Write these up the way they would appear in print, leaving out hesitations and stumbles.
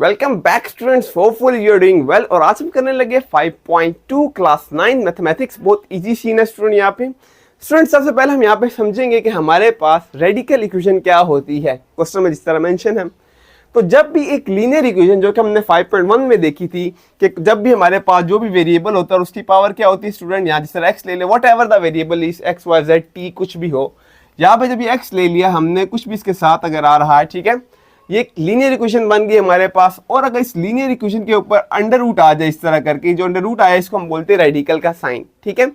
Welcome back students, hopefully you are doing well. और आज हम करने लगे 5.2 क्लास 9 मैथमेटिक्स। बहुत इजी सीन है स्टूडेंट। यहाँ पे स्टूडेंट सबसे पहले हम यहाँ पे समझेंगे कि हमारे पास रेडिकल इक्वेशन क्या होती है। क्वेश्चन में जिस तरह मेंशन है, तो जब भी एक लीनियर इक्वेशन जो कि हमने 5.1 में देखी थी कि जब भी हमारे पास जो भी वेरिएबल होता है उसकी पावर क्या होती है स्टूडेंट, यहाँ जिस तरह एक्स ले ले, whatever the variable is X Y Z T कुछ भी हो, यहाँ पे जब ये एक्स ले लिया हमने, कुछ भी इसके साथ अगर आ रहा है, ठीक है, ये एक लीनियर इक्वेशन बन गई हमारे पास। और अगर इस लीनियर इक्वेशन के ऊपर अंडर रूट आ जाए इस तरह करके, जो अंडर रूट आया इसको हम बोलते हैं रेडिकल का साइन, ठीक है।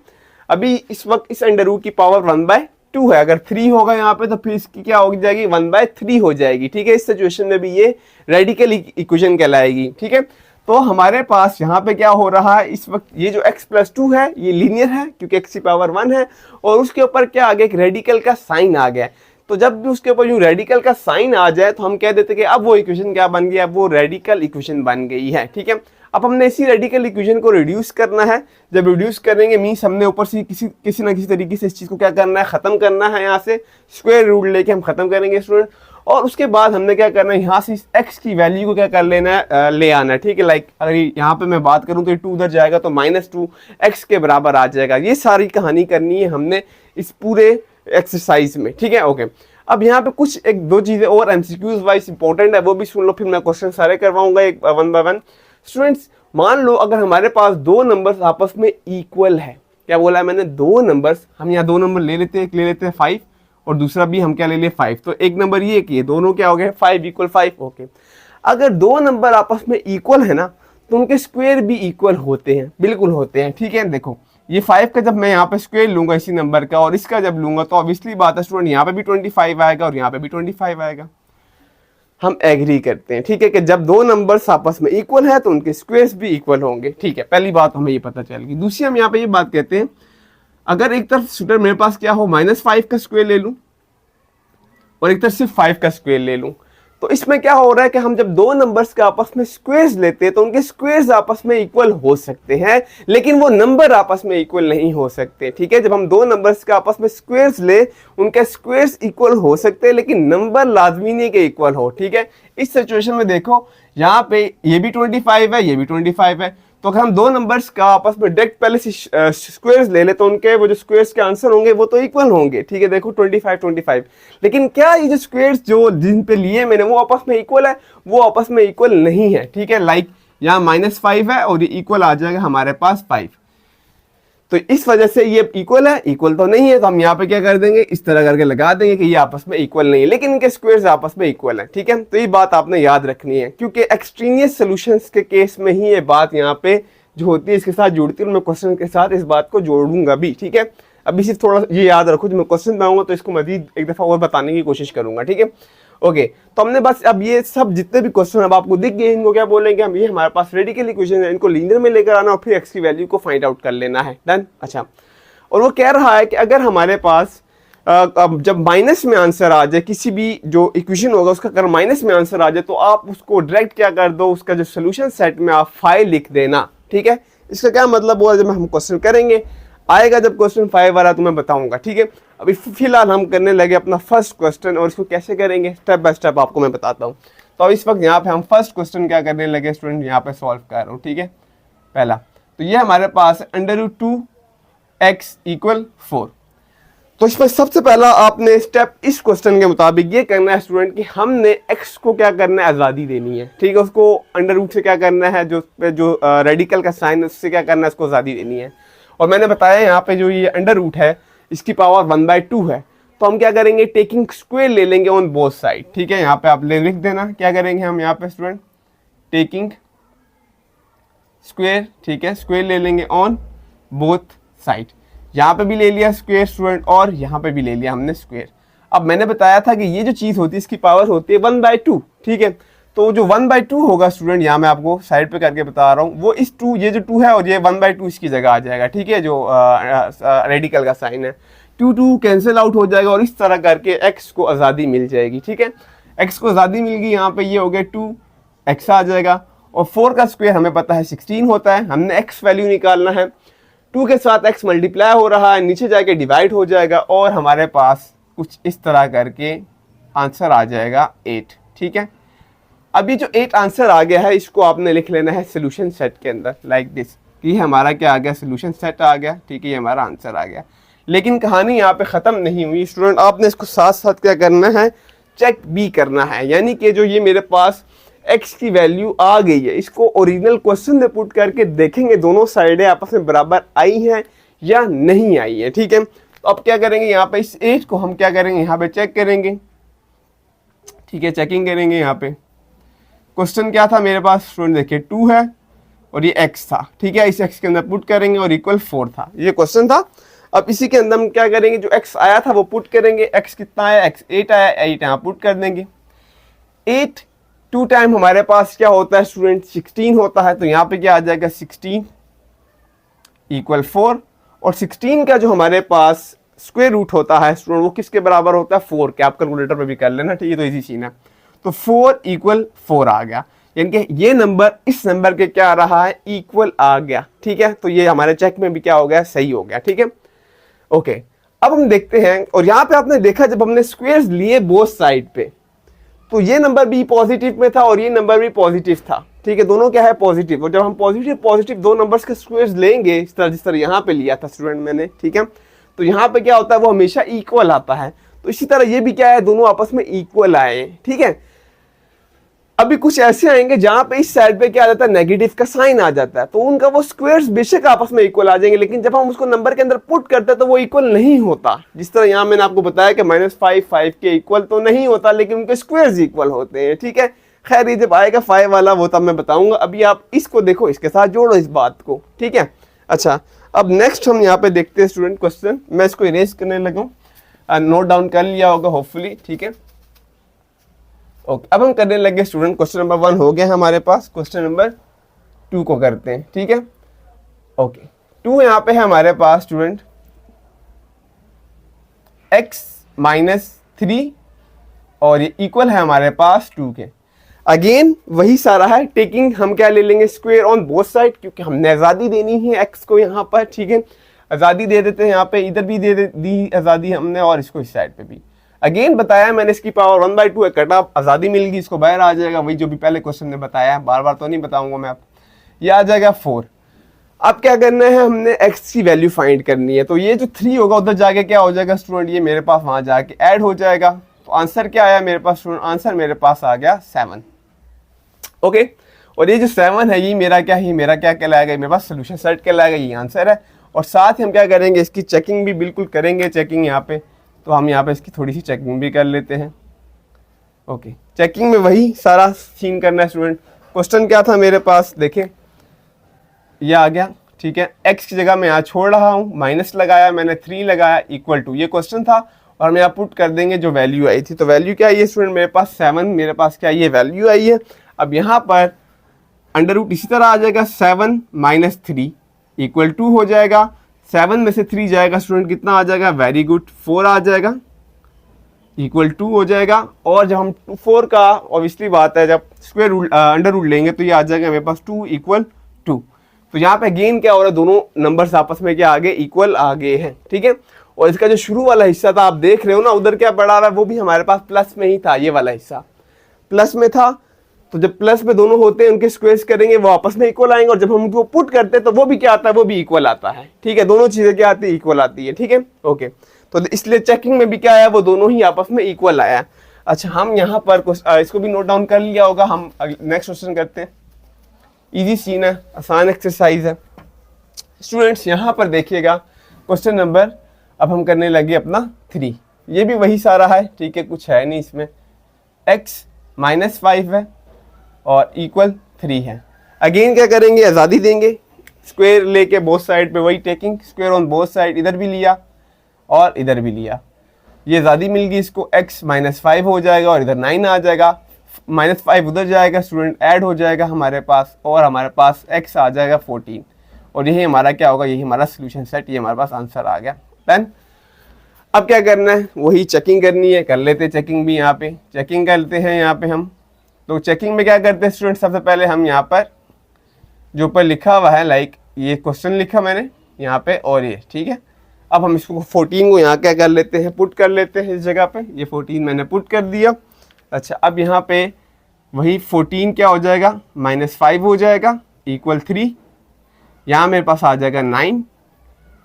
अभी इस वक्त इस अंडर रूट की पावर 1/2 है, अगर 3 होगा यहाँ पे तो फिर इसकी क्या हो जाएगी, 1/3 हो जाएगी, ठीक है। इस सिचुएशन में भी ये रेडिकल इक्वेशन कहलाएगी, ठीक है। तो हमारे पास यहाँ पे क्या हो रहा है इस वक्त, ये जो x+2 है ये लीनियर है क्योंकि x की पावर 1 है, और उसके ऊपर क्या आ गया, एक रेडिकल का साइन आ गया। तो जब भी उसके ऊपर यूं रेडिकल का साइन आ जाए तो हम कह देते कि अब वो इक्वेशन क्या बन गया, अब वो रेडिकल इक्वेशन बन गई है, ठीक है। अब हमने इसी रेडिकल इक्वेशन को रिड्यूस करना है। जब रिड्यूस करेंगे मीन्स हमने ऊपर से किसी ना किसी तरीके से इस चीज को क्या करना है, खत्म करना है। यहाँ से स्क्वायर रूट लेके हम खत्म करेंगे स्टूडेंट। और उसके बाद हमने क्या करना है, यहाँ से इस x की वैल्यू को क्या कर लेना है, ले आना है, ठीक है। लाइक अगर यहाँ पे मैं बात करूँ तो ये 2 उधर जाएगा तो -2 x के बराबर आ जाएगा। ये सारी कहानी करनी है हमने इस पूरे एक्सरसाइज में, ठीक है। ओके, अब यहाँ पे कुछ एक दो चीजें और एमसीक्यूज वाइज इंपॉर्टेंट है, वो भी सुन लो, फिर मैं क्वेश्चन सारे करवाऊंगा एक 1 बाय 1। स्टूडेंट्स मान लो अगर हमारे पास दो नंबर्स आपस में इक्वल है, क्या बोला है मैंने, दो नंबर्स, हम यहाँ दो नंबर ले लेते हैं, एक ले लेते हैं 5 और दूसरा भी हम क्या ले लिए 5, तो एक नंबर ये कि ये दोनों क्या हो गए 5 = 5। ओके, अगर दो नंबर आपस में इक्वल है ना तो उनके स्क्वायर भी इक्वल होते हैं, बिल्कुल होते हैं, ठीक है। देखो ये 5 का जब मैं यहाँ पे स्क्वायर लूंगा इसी नंबर का और इसका जब लूंगा तो ऑब्वियसली बात है स्टूडेंट, यहाँ पे भी 25 आएगा और यहाँ पे भी 25 आएगा। हम एग्री करते हैं, ठीक है, कि जब दो नंबर्स आपस में इक्वल है तो उनके स्क्वायर्स भी इक्वल होंगे, ठीक है। पहली बात हमें ये पता चल गई। दूसरी हम यहाँ पे ये बात कहते हैं, अगर एक तरफ स्टूडेंट मेरे पास क्या हो -5 का स्क्वायर ले लूं और एक तरफ सिर्फ 5 का स्क्वायर ले लूं, तो इसमें क्या हो रहा है कि हम जब दो नंबर्स के आपस में स्क्वायर्स लेते हैं तो उनके स्क्वायर्स आपस में इक्वल हो सकते हैं, लेकिन वो नंबर आपस में इक्वल नहीं हो सकते, ठीक है। जब हम दो नंबर्स के आपस में स्क्वायर्स ले, उनके स्क्वायर्स इक्वल हो सकते हैं लेकिन नंबर लाजमी नहीं के इक्वल हो, ठीक है। इस सिचुएशन में देखो यहाँ पे ये भी 25 है, ये भी 25 है, तो अगर हम दो नंबर्स का आपस में डायरेक्ट पहले से स्क्वायर्स ले ले तो उनके वो जो स्क्वायर्स के आंसर होंगे वो तो इक्वल होंगे, ठीक है। देखो 25 लेकिन क्या ये जो स्क्वायर्स जो जिन पे लिए मैंने वो आपस में इक्वल है, वो आपस में इक्वल नहीं है, ठीक है। लाइक यहाँ -5 है और ये इक्वल आ जाएगा हमारे पास 5, तो इस वजह से ये इक्वल है, इक्वल तो नहीं है, तो हम यहाँ पे क्या कर देंगे, इस तरह करके लगा देंगे कि ये आपस में इक्वल नहीं है, लेकिन इनके स्क्वायर्स आपस में इक्वल है, ठीक है। तो ये बात आपने याद रखनी है क्योंकि एक्सट्रीनियस सॉल्यूशंस के केस में ही ये बात यहाँ पे जो होती है इसके साथ जुड़ती है। मैं क्वेश्चन के साथ इस बात को जोड़ूंगा भी, ठीक है। अभी सिर्फ थोड़ा ये याद रखो, जब मैं क्वेश्चन बनाऊंगा तो इसको मजीद एक दफा और बताने की कोशिश करूंगा, ठीक है। ओके, तो हमने बस अब ये सब जितने भी क्वेश्चन अब आपको दिख गए, इनको क्या बोलेंगे हम, ये हमारे पास रेडिकल इक्वेशन है, इनको लीनियर में लेकर आना और फिर एक्स की वैल्यू को फाइंड आउट कर लेना है, डन। अच्छा, और वो कह रहा है कि अगर हमारे पास जब माइनस में आंसर आ जाए, किसी भी जो इक्वेशन होगा उसका अगर माइनस में आंसर आ जाए तो आप उसको डायरेक्ट क्या कर दो, उसका जो सोल्यूशन सेट में आप 5 लिख देना, ठीक है। इसका क्या मतलब हुआ, जब हम क्वेश्चन करेंगे आएगा, जब क्वेश्चन 5 आ रहा तो मैं बताऊंगा, ठीक है। अभी फिलहाल हम करने लगे अपना फर्स्ट क्वेश्चन, और इसको कैसे करेंगे स्टेप बाय स्टेप आपको मैं बताता हूँ। तो इस वक्त यहाँ पे हम फर्स्ट क्वेश्चन क्या करने लगे स्टूडेंट, यहाँ पे सॉल्व कर रहा हूँ, ठीक है। पहला तो ये हमारे पास √2x = 4। तो इसमें सबसे पहला आपने स्टेप इस क्वेश्चन के मुताबिक ये करना है स्टूडेंट कि हमने x को क्या करना है, आज़ादी देनी है, ठीक है। उसको अंडर रूट से क्या करना है, जो रेडिकल का साइन है उससे क्या करना है, उसको आज़ादी देनी है। और मैंने बताया यहाँ पे जो ये अंडर रूट है इसकी पावर 1/2 है, तो हम क्या करेंगे, टेकिंग स्क्वायर ले लेंगे ऑन बोथ साइड, ठीक है। यहाँ पे आप लिख देना क्या करेंगे हम यहाँ पे स्टूडेंट, टेकिंग स्क्वायर, ठीक है, स्क्वायर ले लेंगे ऑन बोथ साइड। यहाँ पे भी ले लिया स्क्वायर स्टूडेंट और यहाँ पे भी ले लिया हमने स्क्वायर। अब मैंने बताया था कि ये जो चीज होती है इसकी पावर होती है 1/2, ठीक है। तो जो 1/2 होगा स्टूडेंट, यहाँ मैं आपको साइड पे करके बता रहा हूँ, वो इस 2, ये जो 2 है और ये 1/2 इसकी जगह आ जाएगा, ठीक है। जो रेडिकल का साइन है 2 कैंसिल आउट हो जाएगा और इस तरह करके x को आज़ादी मिल जाएगी, ठीक है। x को आज़ादी मिल गई, यहाँ पे ये हो गया 2x आ जाएगा, और 4 का स्क्वायर हमें पता है 16 होता है, हमने x वैल्यू निकालना है, 2 के साथ x मल्टीप्लाई हो रहा है, नीचे जाके डिवाइड हो जाएगा और हमारे पास कुछ इस तरह करके आंसर आ जाएगा 8, ठीक है। अब ये जो 8 आंसर आ गया है इसको आपने लिख लेना है सोल्यूशन सेट के अंदर लाइक दिस, कि हमारा क्या आ गया, सोल्यूशन सेट आ गया, ठीक है, ये हमारा आंसर आ गया। लेकिन कहानी यहाँ पे ख़त्म नहीं हुई स्टूडेंट, आपने इसको साथ साथ क्या करना है, चेक भी करना है। यानी कि जो ये मेरे पास x की वैल्यू आ गई है, इसको ओरिजिनल क्वेश्चन में पुट करके देखेंगे दोनों साइडें आपस में बराबर आई हैं या नहीं आई है, ठीक है। तो अब क्या करेंगे, यहाँ पे इस 8 को हम क्या करेंगे, यहाँ पे चेक करेंगे, ठीक है, चेकिंग करेंगे। यहाँ पे क्वेश्चन क्या था मेरे पास स्टूडेंट, देखिए 2 है और ये x था, ठीक है, इस x के अंदर पुट करेंगे और इक्वल 4 था, ये क्वेश्चन था। अब इसी के अंदर हम क्या करेंगे, जो x आया था वो पुट करेंगे, x कितना आया, x 8 आया, 8 यहाँ पुट कर देंगे। 8 2 टाइम हमारे पास क्या होता है स्टूडेंट, 16 होता है, तो यहाँ पे क्या आ जाएगा 16 इक्वल 4, और 16 का जो हमारे पास स्क्वायर रूट होता है स्टूडेंट वो किसके बराबर होता है, 4 के। आप कैलकुलेटर पे भी कर लेना, ठीक है, तो इजी सीन है। तो 4 इक्वल 4 आ गया, यानी कि ये नंबर इस नंबर के क्या आ रहा है, इक्वल आ गया, ठीक है। तो ये हमारे चेक में भी क्या हो गया, सही हो गया, ठीक है, ओके। अब हम देखते हैं, और यहाँ पे आपने देखा जब हमने स्क्वायर्स लिए बोथ साइड पे, तो ये नंबर भी पॉजिटिव में था और ये नंबर भी पॉजिटिव था, ठीक है, दोनों क्या है, पॉजिटिव। और जब हम पॉजिटिव दो नंबर्स के स्क्वायर्स लेंगे, इस तरह जिस तरह यहाँ पे लिया था स्टूडेंट मैंने, ठीक है, तो यहाँ पे क्या होता है, वो हमेशा इक्वल आता है। तो इसी तरह ये भी क्या है, दोनों आपस में इक्वल आए, ठीक है। अभी कुछ ऐसे आएंगे जहां पे इस साइड पे क्या आ जाता है, नेगेटिव का साइन आ जाता है, तो उनका वो स्क्वायर्स बेशक आपस में इक्वल आ जाएंगे, लेकिन जब हम उसको नंबर के अंदर पुट करते हैं तो वो इक्वल नहीं होता। जिस तरह यहाँ मैंने आपको बताया कि -5 5 के इक्वल तो नहीं होता, लेकिन उनके स्क्वायर्स इक्वल होते हैं, ठीक है। खैर ये जब आएगा 5 वाला वो तब मैं बताऊंगा, अभी आप इसको देखो, इसके साथ जोड़ो इस बात को, ठीक है। अच्छा, अब नेक्स्ट हम यहाँ पे देखते हैं स्टूडेंट क्वेश्चन, मैं इसको इरेज करने लगा, नोट डाउन कर लिया होगा होपफुली, ठीक है, ओके। अब हम करने लगे स्टूडेंट, क्वेश्चन नंबर 1 हो गया हमारे पास, क्वेश्चन नंबर 2 को करते हैं, ठीक है, ओके। 2 यहाँ पे है हमारे पास स्टूडेंट x - 3 और ये इक्वल है हमारे पास 2 के। अगेन वही सारा है, टेकिंग हम क्या ले लेंगे, स्क्वायर ऑन बोथ साइड, क्योंकि हमने आज़ादी देनी है x को यहाँ पर, ठीक है, आज़ादी दे देते हैं, यहाँ पे इधर भी दे दी आज़ादी हमने और इसको इस साइड पे भी। अगेन बताया मैंने, इसकी पावर 1/2 है, कटा आज़ादी मिल गई, इसको बाहर आ जाएगा, वही जो भी पहले क्वेश्चन ने बताया, बार बार तो नहीं बताऊंगा मैं आपको, ये आ जाएगा 4। अब क्या करना है, हमने x की वैल्यू फाइंड करनी है, तो ये जो 3 होगा उधर जाके क्या हो जाएगा स्टूडेंट, ये मेरे पास वहां जाके ऐड हो जाएगा। तो आंसर क्या आया मेरे पास स्टूडेंट, आंसर मेरे पास आ गया 7, ओके। और ये जो 7 है ये मेरा क्या है, मेरा क्या कहलाएगा, मेरे पास सोल्यूशन सेट कहलाएगा, ये आंसर है। और साथ ही हम क्या करेंगे, इसकी चेकिंग भी बिल्कुल करेंगे, चेकिंग यहाँ पे, तो हम यहाँ पे इसकी थोड़ी सी चेकिंग भी कर लेते हैं, ओके। चेकिंग में वही सारा सीन करना है स्टूडेंट। क्वेश्चन क्या था मेरे पास, देखें ये आ गया, ठीक है, x की जगह मैं यहाँ छोड़ रहा हूँ, माइनस लगाया मैंने, 3 लगाया, इक्वल टू, ये क्वेश्चन था, और हम यहाँ पुट कर देंगे जो वैल्यू आई थी। तो वैल्यू क्या आई है स्टूडेंट, मेरे पास 7, मेरे पास क्या ये वैल्यू आई है। अब यहाँ पर अंडर रूट इसी तरह आ जाएगा, 7 - 3 इक्वल 2 हो जाएगा, 7 में से 3 जाएगा स्टूडेंट, कितना आ जाएगा, वेरी गुड, 4 आ जाएगा, इक्वल 2 हो जाएगा। और जब हम 4 का ऑब्वियसली बात है, जब स्क्वायर रूट अंडर रूट लेंगे तो ये आ जाएगा मेरे पास 2 इक्वल 2। तो यहाँ पे गेन क्या हो रहा है, दोनों नंबर्स आपस में क्या आगे इक्वल आ गए हैं, ठीक है। और इसका जो शुरू वाला हिस्सा था आप देख रहे हो ना, उधर क्या बढ़ा रहा है, वो भी हमारे पास प्लस में ही था, ये वाला हिस्सा प्लस में था। तो जब प्लस में दोनों होते हैं उनके स्क्वायर्स करेंगे वो आपस में इक्वल आएंगे, और जब हम उनको पुट करते हैं तो वो भी क्या आता है, वो भी इक्वल आता है, ठीक है, दोनों चीजें क्या आती है, इक्वल आती है, ठीक है, ओके। तो इसलिए चेकिंग में भी क्या आया, वो दोनों ही आपस में इक्वल आया। अच्छा, हम यहाँ पर इसको भी नोट डाउन कर लिया होगा, हम नेक्स्ट क्वेश्चन करते हैं, इजी सीन है, आसान एक्सरसाइज है स्टूडेंट्स। यहाँ पर देखिएगा क्वेश्चन नंबर, अब हम करने लगे अपना 3, ये भी वही सारा है, ठीक है, कुछ है नहीं इसमें, x - 5 है और इक्वल 3 है। अगेन क्या करेंगे, आज़ादी देंगे, स्क्वायर लेके बोथ साइड पे, वही taking square on both side, इधर भी लिया और इधर भी लिया, ये आज़ादी मिल गई इसको, x - 5 हो जाएगा और इधर 9 आ जाएगा, -5 उधर जाएगा स्टूडेंट, ऐड हो जाएगा हमारे पास, और हमारे पास x आ जाएगा 14, और यही हमारा क्या होगा, यही हमारा सोल्यूशन सेट, ये हमारे पास आंसर आ गया। देन अब क्या करना है, वही चेकिंग करनी है, कर लेते चेकिंग भी, यहाँ पे चेकिंग करते हैं यहाँ पे हम। तो चेकिंग में क्या करते हैं स्टूडेंट, सबसे पहले हम यहाँ पर जो ऊपर लिखा हुआ है, लाइक ये क्वेश्चन लिखा मैंने यहाँ पे, और ये ठीक है। अब हम इसको 14 को यहाँ क्या कर लेते हैं, पुट कर लेते हैं इस जगह पे, ये 14 मैंने पुट कर दिया। अच्छा, अब यहाँ पे वही 14 क्या हो जाएगा, -5 हो जाएगा, इक्वल 3। यहाँ मेरे पास आ जाएगा 9।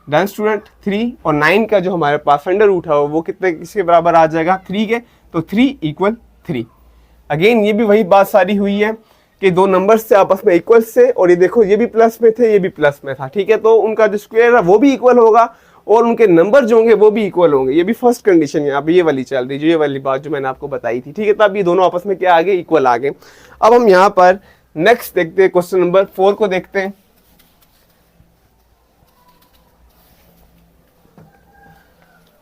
Done student. 3 और 9 का जो हमारे पास अंडर रूट है वो कितने किसके बराबर आ जाएगा, 3 के। तो 3 इक्वल 3। अगेन ये भी वही बात सारी हुई है कि दो नंबर्स से आपस में इक्वल से, और ये देखो ये भी प्लस में थे, ये भी प्लस में था, ठीक है। तो उनका जो स्क्वायर है वो भी इक्वल होगा और उनके नंबर जो होंगे वो भी इक्वल होंगे। ये भी फर्स्ट कंडीशन यहाँ पे ये वाली चल रही, जो ये वाली बात जो मैंने आपको बताई थी, ठीक है। तब ये दोनों आपस में क्या आ गए, इक्वल आ गए। अब हम यहाँ पर नेक्स्ट देखते हैं, क्वेश्चन नंबर 4 को देखते हैं।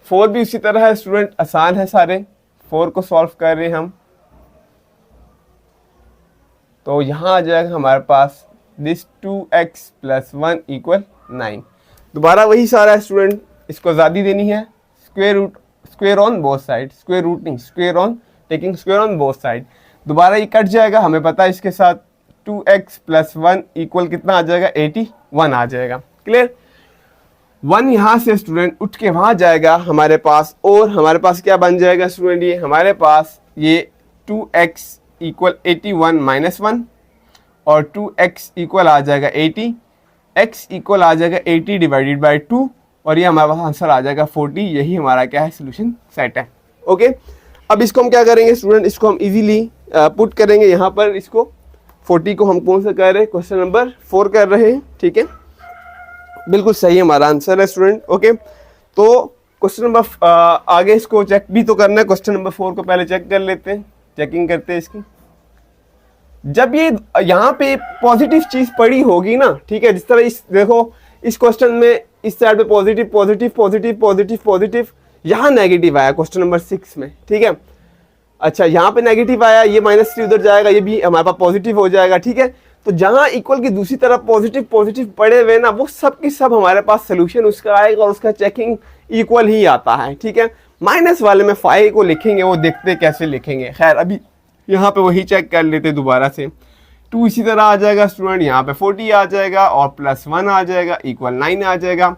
फोर भी उसी तरह है स्टूडेंट, आसान है सारे। 4 को सॉल्व कर रहे हैं हम, तो यहां आ जाएगा हमारे पास दिस 2x + 1 = 9। दोबारा वही सारा है स्टूडेंट, इसको आज़ादी देनी है। Square on both side, square root नहीं, square on, taking square on both side. दोबारा ये कट जाएगा, हमें पता है इसके साथ 2x + 1 = कितना आ जाएगा, 81 आ जाएगा। क्लियर। 1 यहाँ से स्टूडेंट उठ के वहां जाएगा हमारे पास, और हमारे पास क्या बन जाएगा स्टूडेंट, ये हमारे पास ये 2x = 81 - 1 और 2x = आ जाएगा 80, x = आ जाएगा 80 / 2 और ये हमारे पास आंसर आ जाएगा 40। यही हमारा क्या है, सोल्यूशन सेट है। ओके, अब इसको हम क्या करेंगे स्टूडेंट, इसको हम इजीली पुट करेंगे यहाँ पर। इसको 40 को हम कौन सा कर रहे हैं, क्वेश्चन नंबर 4 कर रहे हैं, ठीक है। बिल्कुल सही हमारा आंसर है स्टूडेंट। ओके, तो क्वेश्चन नंबर आगे इसको चेक भी तो करना है। क्वेश्चन नंबर 4 को पहले चेक कर लेते हैं, चेकिंग करते हैं इसकी। जब ये यहाँ पे पॉजिटिव चीज पड़ी होगी ना, ठीक है, जिस तरह इस देखो इस क्वेश्चन में इस साइड पे positive positive positive positive positive, यहाँ नेगेटिव आया क्वेश्चन नंबर 6 में, ठीक है। अच्छा, यहाँ पे नेगेटिव आया, ये -3 उधर जाएगा, ये भी हमारे पास पॉजिटिव हो जाएगा, ठीक है। तो जहां इक्वल की दूसरी तरफ पॉजिटिव पॉजिटिव पड़े हुए ना, वो सब की सब हमारे पास सोल्यूशन उसका आएगा और उसका चेकिंग इक्वल ही आता है, ठीक है। माइनस वाले में 5 को लिखेंगे, वो देखते कैसे लिखेंगे। खैर, अभी यहाँ पे वही चेक कर लेते दोबारा से। 2 इसी तरह आ जाएगा स्टूडेंट, यहाँ पे 40 आ जाएगा और +1 आ जाएगा, = 9 आ जाएगा।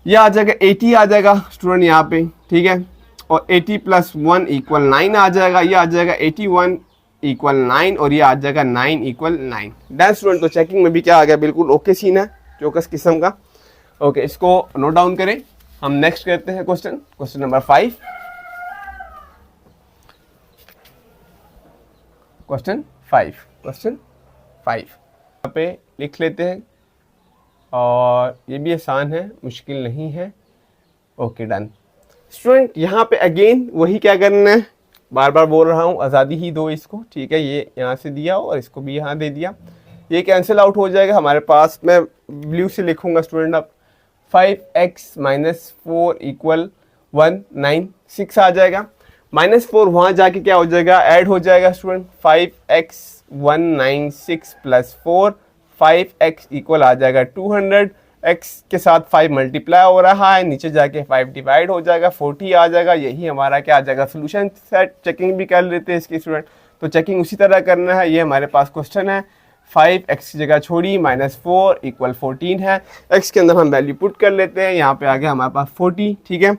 यह आ जाएगा 80 आ जाएगा स्टूडेंट यहाँ पे, ठीक है। और 80 + 1 = 9 आ जाएगा। ये आ जाएगा 81 = 9 और ये आ जाएगा 9 = 9। Done student. तो चेकिंग में भी क्या आ गया, बिल्कुल ओके सीन है, चौकस किस्म का। ओके, इसको नोट डाउन करें। हम नेक्स्ट करते हैं क्वेश्चन नंबर 5। क्वेश्चन 5 यहाँ पे लिख लेते हैं, और ये भी आसान है, मुश्किल नहीं है। Okay, done student. यहाँ पे अगेन वही क्या करना है, बार बार बोल रहा हूँ, आज़ादी ही दो इसको, ठीक है। ये यहाँ से दिया और इसको भी यहाँ दे दिया, ये कैंसिल आउट हो जाएगा हमारे पास। मैं ब्लू से लिखूंगा स्टूडेंट। अब 5x - 4 = 196 आ जाएगा। -4 वहाँ जाके क्या हो जाएगा, ऐड हो जाएगा स्टूडेंट। 5x 196 + 4, 5x = आ जाएगा 200। x के साथ 5 मल्टीप्लाई हो रहा है, नीचे जाके 5 डिवाइड हो जाएगा, 40 आ जाएगा। यही हमारा क्या आ जाएगा, सोल्यूशन सेट। चेकिंग भी कर लेते हैं इसकी स्टूडेंट, तो चेकिंग उसी तरह करना है। ये हमारे पास क्वेश्चन है, 5x की जगह छोड़ी, -4 = 14 है। x के अंदर हम वैल्यू पुट कर लेते हैं, यहाँ पे आ गया हमारे पास 40, ठीक है।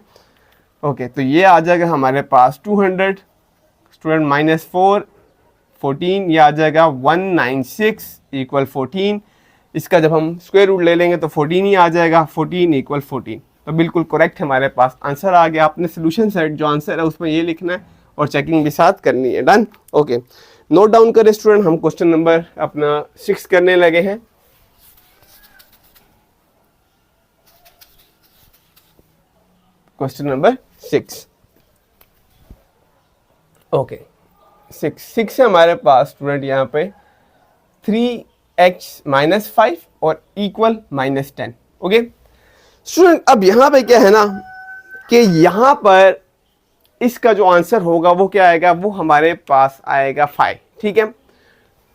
ओके, तो ये आ जाएगा हमारे पास 200 स्टूडेंट, -4 14, ये आ जाएगा 196 = 14। इसका जब हम स्क्वायर रूट ले लेंगे तो 14 ही आ जाएगा, 14 = 14। तो बिल्कुल करेक्ट हमारे पास आंसर आ गया। आपने सोल्यूशन सेट जो आंसर है उसमें ये लिखना है और चेकिंग भी साथ करनी है। डन। ओके, नोट डाउन करें स्टूडेंट, हम क्वेश्चन नंबर अपना 6 करने लगे हैं। Question number 6। ओके, 6 है हमारे पास स्टूडेंट यहाँ पे 3x - 5 और = -10। ओके स्टूडेंट, अब यहाँ पे क्या है ना कि यहाँ पर इसका जो आंसर होगा वो क्या आएगा, वो हमारे पास आएगा 5, ठीक है।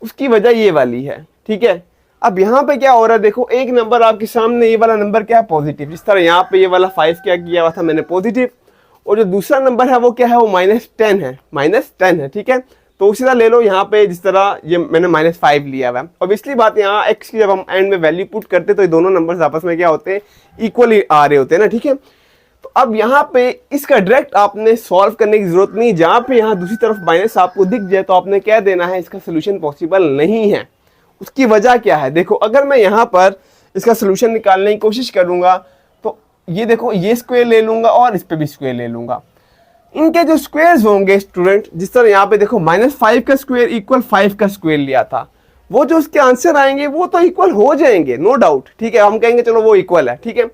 उसकी वजह ये वाली है, ठीक है। अब यहाँ पे क्या हो रहा है, देखो एक नंबर आपके सामने, ये वाला नंबर क्या है, पॉजिटिव। जिस तरह यहाँ पे ये वाला 5 क्या किया हुआ था मैंने, पॉजिटिव, और जो दूसरा नंबर है वो क्या है, वो -10 है, -10 है, ठीक है। तो उसी तरह ले लो यहाँ पे, जिस तरह ये मैंने -5 लिया हुआ है। ऑब्वियसली बात, यहाँ x की जब हम एंड में वैल्यू पुट करते तो ये दोनों नंबर्स आपस में क्या होते हैं, इक्वली आ रहे होते हैं ना, ठीक है। तो अब यहाँ पे इसका डायरेक्ट आपने सॉल्व करने की जरूरत नहीं, जहाँ पे यहाँ दूसरी तरफ माइनस आपको दिख जाए तो आपने क्या देना है, इसका सोल्यूशन पॉसिबल नहीं है। उसकी वजह क्या है, देखो अगर मैं यहाँ पर इसका सोल्यूशन निकालने की कोशिश करूंगा तो ये देखो ये स्क्वायर ले लूंगा और इस पे भी स्क्वायर ले लूंगा। इनके जो स्क्वायर्स होंगे स्टूडेंट, जिस तरह यहाँ पे देखो -5 का स्क्वायर इक्वल 5 का स्क्वायर लिया था, वो जो उसके आंसर आएंगे वो तो इक्वल हो जाएंगे, नो डाउट, ठीक है, हम कहेंगे चलो वो इक्वल है, ठीक है।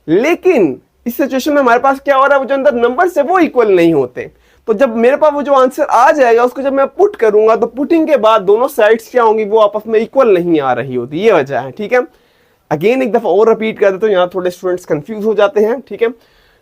लेकिन इस सिचुएशन में हमारे पास क्या हो रहा है, वो जो अंदर नंबर्स है वो इक्वल नहीं होते। तो जब मेरे पास वो जो आंसर आ जाएगा उसको जब मैं पुट करूंगा तो पुटिंग के बाद दोनों साइड्स क्या होंगी, वो आपस में इक्वल नहीं आ रही होती, ये वजह है, ठीक है। अगेन एक दफा और रिपीट कर देता हूं, यहाँ थोड़े स्टूडेंट्स कंफ्यूज हो जाते हैं, ठीक है।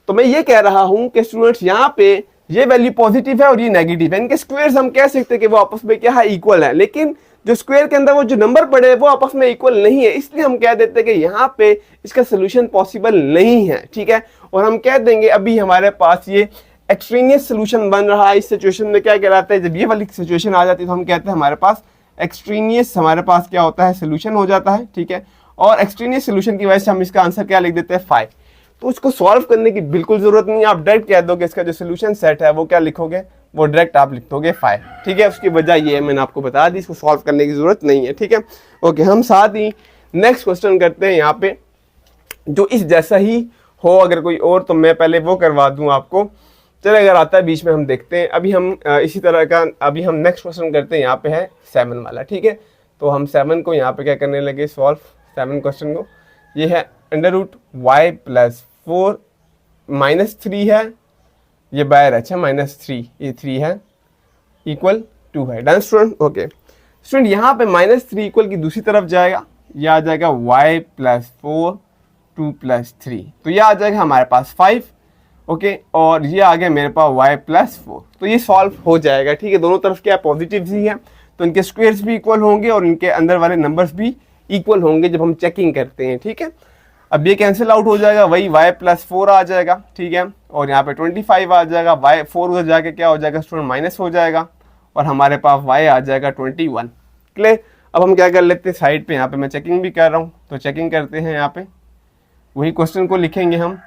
तो मैं ये कह रहा हूं कि स्टूडेंट्स यहाँ पे ये वैल्यू पॉजिटिव है और ये नेगेटिव है, इनके स्क्वायर्स हम कह सकते हैं कि वो आपस में क्या है, इक्वल है, लेकिन जो स्क्वायर के अंदर वो जो नंबर पड़े वो आपस में इक्वल नहीं है, इसलिए हम कह देते हैं कि यहाँ पे इसका सोल्यूशन पॉसिबल नहीं है, ठीक है। और हम कह देंगे अभी हमारे पास ये एक्सट्रेनियस सोल्यूशन बन रहा है। इस सिचुएशन में क्या कहलाता है, जब ये वाली सिचुएशन आ जाती है तो हम कहते हैं हमारे पास एक्सट्रेनियस, हमारे पास क्या होता है, सोल्यूशन हो जाता है, ठीक है। और एक्सट्रेनियस सोल्यूशन की वजह से हम इसका आंसर क्या लिख देते हैं, 5। तो उसको सॉल्व करने की बिल्कुल जरूरत नहीं है, आप डायरेक्ट कह दोगे इसका जो सोल्यूशन सेट है वो क्या लिखोगे, वो डायरेक्ट आप लिख दोगे 5, ठीक है। उसकी वजह ये है, मैंने आपको बता दी, इसको सॉल्व करने की जरूरत नहीं है, ठीक है। ओके, हम साथ ही नेक्स्ट क्वेश्चन करते हैं यहाँ पे, जो इस जैसा ही हो, अगर कोई और तो मैं पहले वो करवा दूं आपको, चले अगर आता है बीच में हम देखते हैं। अभी हम इसी तरह का अभी हम नेक्स्ट क्वेश्चन करते हैं, यहाँ पे है 7 वाला, ठीक है। तो हम 7 को यहाँ पे क्या करने लगे, सॉल्व 7 क्वेश्चन को। ये है √y + 4 -3 है, ये बाहर, अच्छा -3, ये 3 है, इक्वल 2 है, डन स्टूडेंट। ओके स्टूडेंट, यहाँ पे -3 इक्वल की दूसरी तरफ जाएगा, यह आ जाएगा y + 4 2 + 3, तो यह आ जाएगा हमारे पास 5, ओके। और ये आ गया मेरे पास y + 4, तो ये सॉल्व हो जाएगा, ठीक है। दोनों तरफ क्या पॉजिटिव ही है, तो इनके स्क्वायर्स भी इक्वल होंगे और इनके अंदर वाले नंबर्स भी इक्वल होंगे जब हम चेकिंग करते हैं, ठीक है। अब ये कैंसिल आउट हो जाएगा, वही y + 4 आ जाएगा, ठीक है। और यहाँ पे 25 आ जाएगा, y4 उधर जाके क्या हो जाएगा स्टूडेंट, माइनस हो जाएगा, और हमारे पास y आ जाएगा 21, क्लियर। अब हम क्या कर लेते हैं, साइड पे यहाँ पे मैं चेकिंग भी कर रहा हूँ, तो चेकिंग करते हैं, यहाँ पे वही क्वेश्चन को लिखेंगे हम,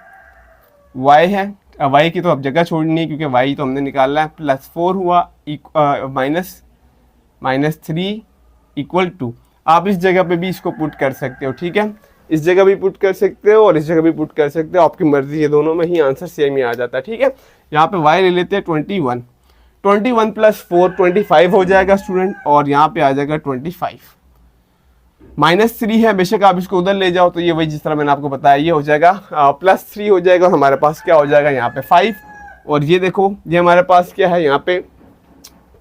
y है, y की तो अब जगह छोड़नी है क्योंकि y तो हमने निकालना है, +4 हुआ -3 = 2। आप इस जगह पे भी इसको पुट कर सकते हो, ठीक है, इस जगह भी पुट कर सकते हो और इस जगह भी पुट कर सकते हो, आपकी मर्जी है, दोनों में ही आंसर सेम ही आ जाता है, ठीक है। यहाँ पे y ले लेते हैं 21 + 4 25 हो जाएगा स्टूडेंट, और यहाँ पे आ जाएगा 25, -3 है, बेशक आप इसको उधर ले जाओ तो ये वही जिस तरह मैंने आपको बताया, ये हो जाएगा +3 हो जाएगा, और हमारे पास क्या हो जाएगा यहाँ पे 5, और ये देखो ये हमारे पास क्या है, यहाँ पे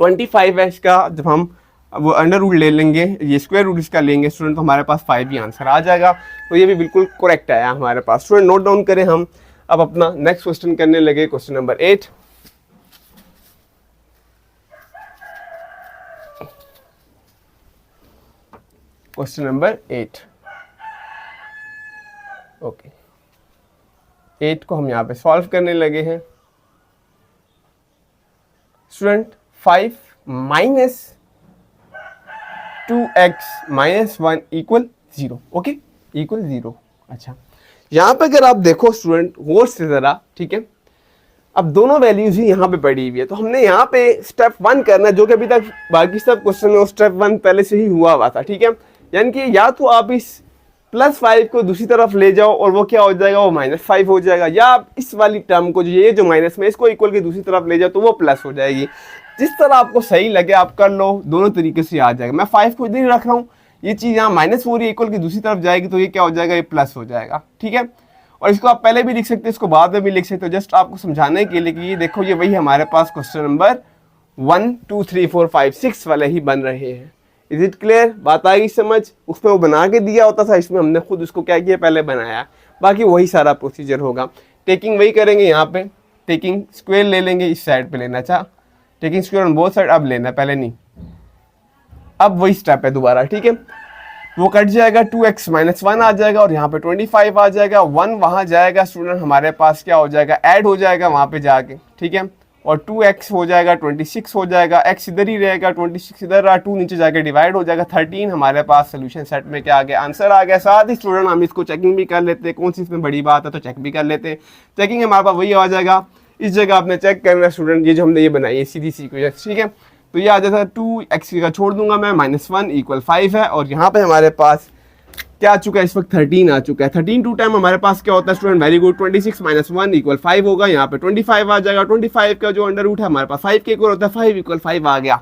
25 है, इसका जब हम वो √ ले लेंगे, ये स्क्वायर रूट इसका लेंगे स्टूडेंट, तो हमारे पास 5 ही आंसर आ जाएगा, तो ये भी बिल्कुल करेक्ट आया हमारे पास स्टूडेंट। नोट डाउन करें हम, अब अपना नेक्स्ट क्वेश्चन करने लगे, question number 8। Question number 8, okay 8 को हम यहाँ पे सॉल्व करने लगे हैं स्टूडेंट। 5 - 2x - 1 = 0, okay, = 0। अच्छा, यहाँ पे अगर आप देखो स्टूडेंट गौर से जरा, ठीक है, अब दोनों वैल्यूज ही यहाँ पे पड़ी हुई है, तो हमने यहाँ पे स्टेप 1 करना, जो कि अभी तक बाकी सब क्वेश्चन में स्टेप 1 पहले से ही हुआ था, ठीक है। यानी कि या तो आप इस +5 को दूसरी तरफ ले जाओ और वो क्या हो जाएगा, वो -5 हो जाएगा, या आप इस वाली टर्म को, ये जो माइनस में, इसको इक्वल की दूसरी तरफ ले जाओ तो वो प्लस हो जाएगी। जिस तरह आपको सही लगे आप कर लो, दोनों तरीके से आ जाएगा। मैं 5 को इधर ही रख रहा हूँ, ये चीज़ यहाँ -4 इक्वल की दूसरी तरफ जाएगी तो ये क्या हो जाएगा, ये प्लस हो जाएगा, ठीक है। और इसको आप पहले भी लिख सकते हो, इसको बाद में भी लिख सकते हो, जस्ट आपको समझाने के लिए कि ये देखो ये वही हमारे पास क्वेश्चन नंबर 1 2 3 4 5 6 वाले ही बन रहे हैं। इज इट क्लियर, बात आ गई समझ। उसमें वो बना के दिया होता था, इसमें हमने खुद उसको क्या किया, पहले बनाया, बाकी वही सारा प्रोसीजर होगा। टेकिंग वही करेंगे, यहाँ पे टेकिंग स्क्वायर ले लेंगे, इस साइड पे लेना, अच्छा taking square on both side, अब लेना, पहले नहीं, अब वही स्टेप है दोबारा, ठीक है। वो कट जाएगा, 2x - 1 आ जाएगा, और यहाँ पे 25 आ जाएगा, 1 वहाँ जाएगा स्टूडेंट, हमारे पास क्या हो जाएगा, ऐड हो जाएगा वहाँ पे जाके, ठीक है। और 2x हो जाएगा 26 हो जाएगा, x इधर ही रहेगा, 26 इधर रहा, 2 नीचे जाके डिवाइड हो जाएगा 13। हमारे पास सोल्यूशन सेट में क्या आ गया, आंसर आ गया। साथ ही स्टूडेंट हम इसको चेकिंग भी कर लेते हैं, कौन सी इसमें बड़ी बात है तो चेक भी कर लेते हैं। चेकिंग हमारे पास वही आ जाएगा, इस जगह आपने चेक करना है स्टूडेंट, ये जो हमने ये बनाई है सीधी सी इक्वेशन, ठीक है। तो ये आ जाता है 2x का छोड़ दूंगा मैं, -1 = 5 है। और यहाँ पे हमारे पास क्या आ चुका है इस वक्त, 13 आ चुका है। 13 2 टाइम हमारे पास क्या होता है स्टूडेंट, वेरी गुड, 26 - 1 = 5 होगा। यहाँ पे 25 आ जाएगा, 25 का जो अंडर रूट है हमारे पास 5 के इक्वल होता है, 5 = 5 आ गया।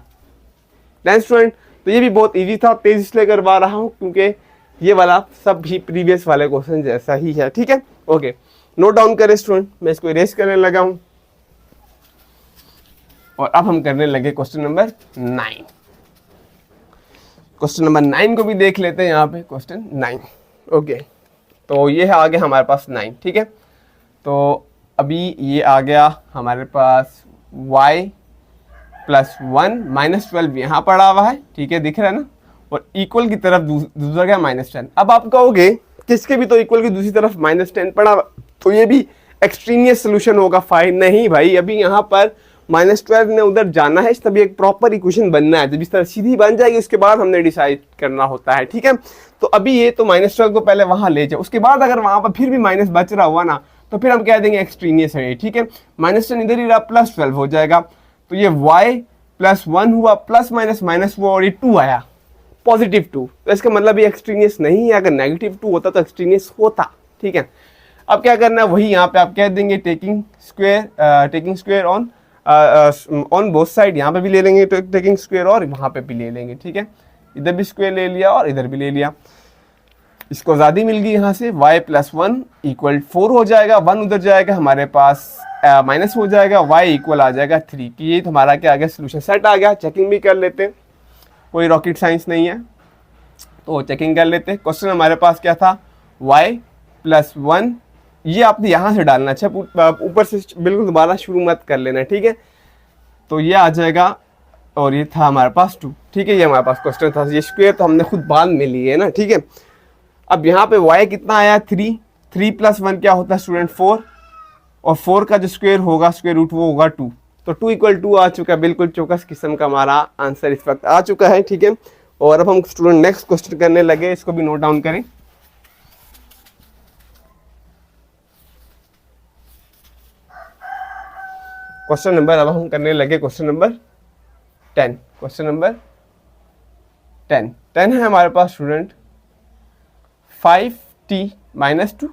देन स्टूडेंट तो ये भी बहुत इजी था, तेज इसलिए करवा रहा हूँ क्योंकि ये वाला सब भी प्रीवियस वाले क्वेश्चन जैसा ही है, ठीक है। ओके, नोट डाउन करें स्टूडेंट, मैं इसको इरेज करने लगा हूँ। और अब हम करने लगे क्वेश्चन नंबर 9। क्वेश्चन नंबर 9 को भी देख लेते हैं यहाँ पे, क्वेश्चन 9। ओके, तो ये है आ गया हमारे पास 9, ठीक है। तो अभी ये आ गया हमारे पास y + 1 -12 यहाँ पड़ा हुआ है, ठीक है, दिख रहा है ना। और इक्वल की तरफ दूसरा क्या, -10। अब आप कहोगे किसके भी तो इक्वल की दूसरी तरफ -10 पड़ा, तो ये भी एक्सट्रीनियस सोल्यूशन होगा, फाइन नहीं भाई। अभी यहाँ पर -12 ने उधर जाना है, तभी एक प्रॉपर इक्वेशन बनना है। जब इस तरह सीधी बन जाएगी उसके बाद हमने डिसाइड करना होता है, ठीक है। तो अभी ये तो -12 को पहले वहां ले जाओ, उसके बाद अगर वहां पर फिर भी माइनस बच रहा हुआ ना तो फिर हम कह देंगे एक्सट्रीनियस है, ठीक है। -10 इधर ही रहा, +12 हो जाएगा। तो ये y + 1 हुआ, प्लस माइनस हुआ, और ये 2 आया, +2। तो इसका मतलब ये एक्सट्रीनियस नहीं है, अगर -2 होता तो एक्सट्रीनियस होता, ठीक है। अब क्या करना है, वही यहाँ पे आप कह देंगे taking square on both side, यहाँ पे भी ले लेंगे टेकिंग स्क्वायर और वहाँ पे भी ले लेंगे, ठीक है। इधर भी स्क्वायर ले लिया और इधर भी ले लिया, इसको आज़ादी मिल गई यहाँ से। y + 1 = 4 हो जाएगा, 1 उधर जाएगा, हमारे पास माइनस हो जाएगा, y = आ जाएगा 3 कि ये हमारा क्या आ गया, सोल्यूशन सेट आ गया। चेकिंग भी कर लेते हैं, कोई रॉकेट साइंस नहीं है, तो चेकिंग कर लेते हैं। क्वेश्चन हमारे पास क्या था, y + 1, ये आपने यहाँ से डालना, अच्छा ऊपर से बिल्कुल दोबारा शुरू मत कर लेना, ठीक है। तो ये आ जाएगा, और ये था हमारे पास 2, ठीक है। ये हमारे पास क्वेश्चन था, ये स्क्वायर तो हमने खुद बाद में लिए है ना, ठीक है। अब यहाँ पे y कितना आया, 3 + 1 क्या होता है स्टूडेंट, 4, और 4 का जो स्क्वायर होगा स्क्वायर रूट वो होगा 2, तो 2 = 2 आ चुका है। बिल्कुल चौकस किस्म का हमारा आंसर इस वक्त आ चुका है, ठीक है। और अब हम स्टूडेंट नेक्स्ट क्वेश्चन करने लगे, इसको भी नोट डाउन करें। क्वेश्चन नंबर, अब हम करने लगे क्वेश्चन नंबर 10। क्वेश्चन नंबर 10 है हमारे पास स्टूडेंट, 5t - 2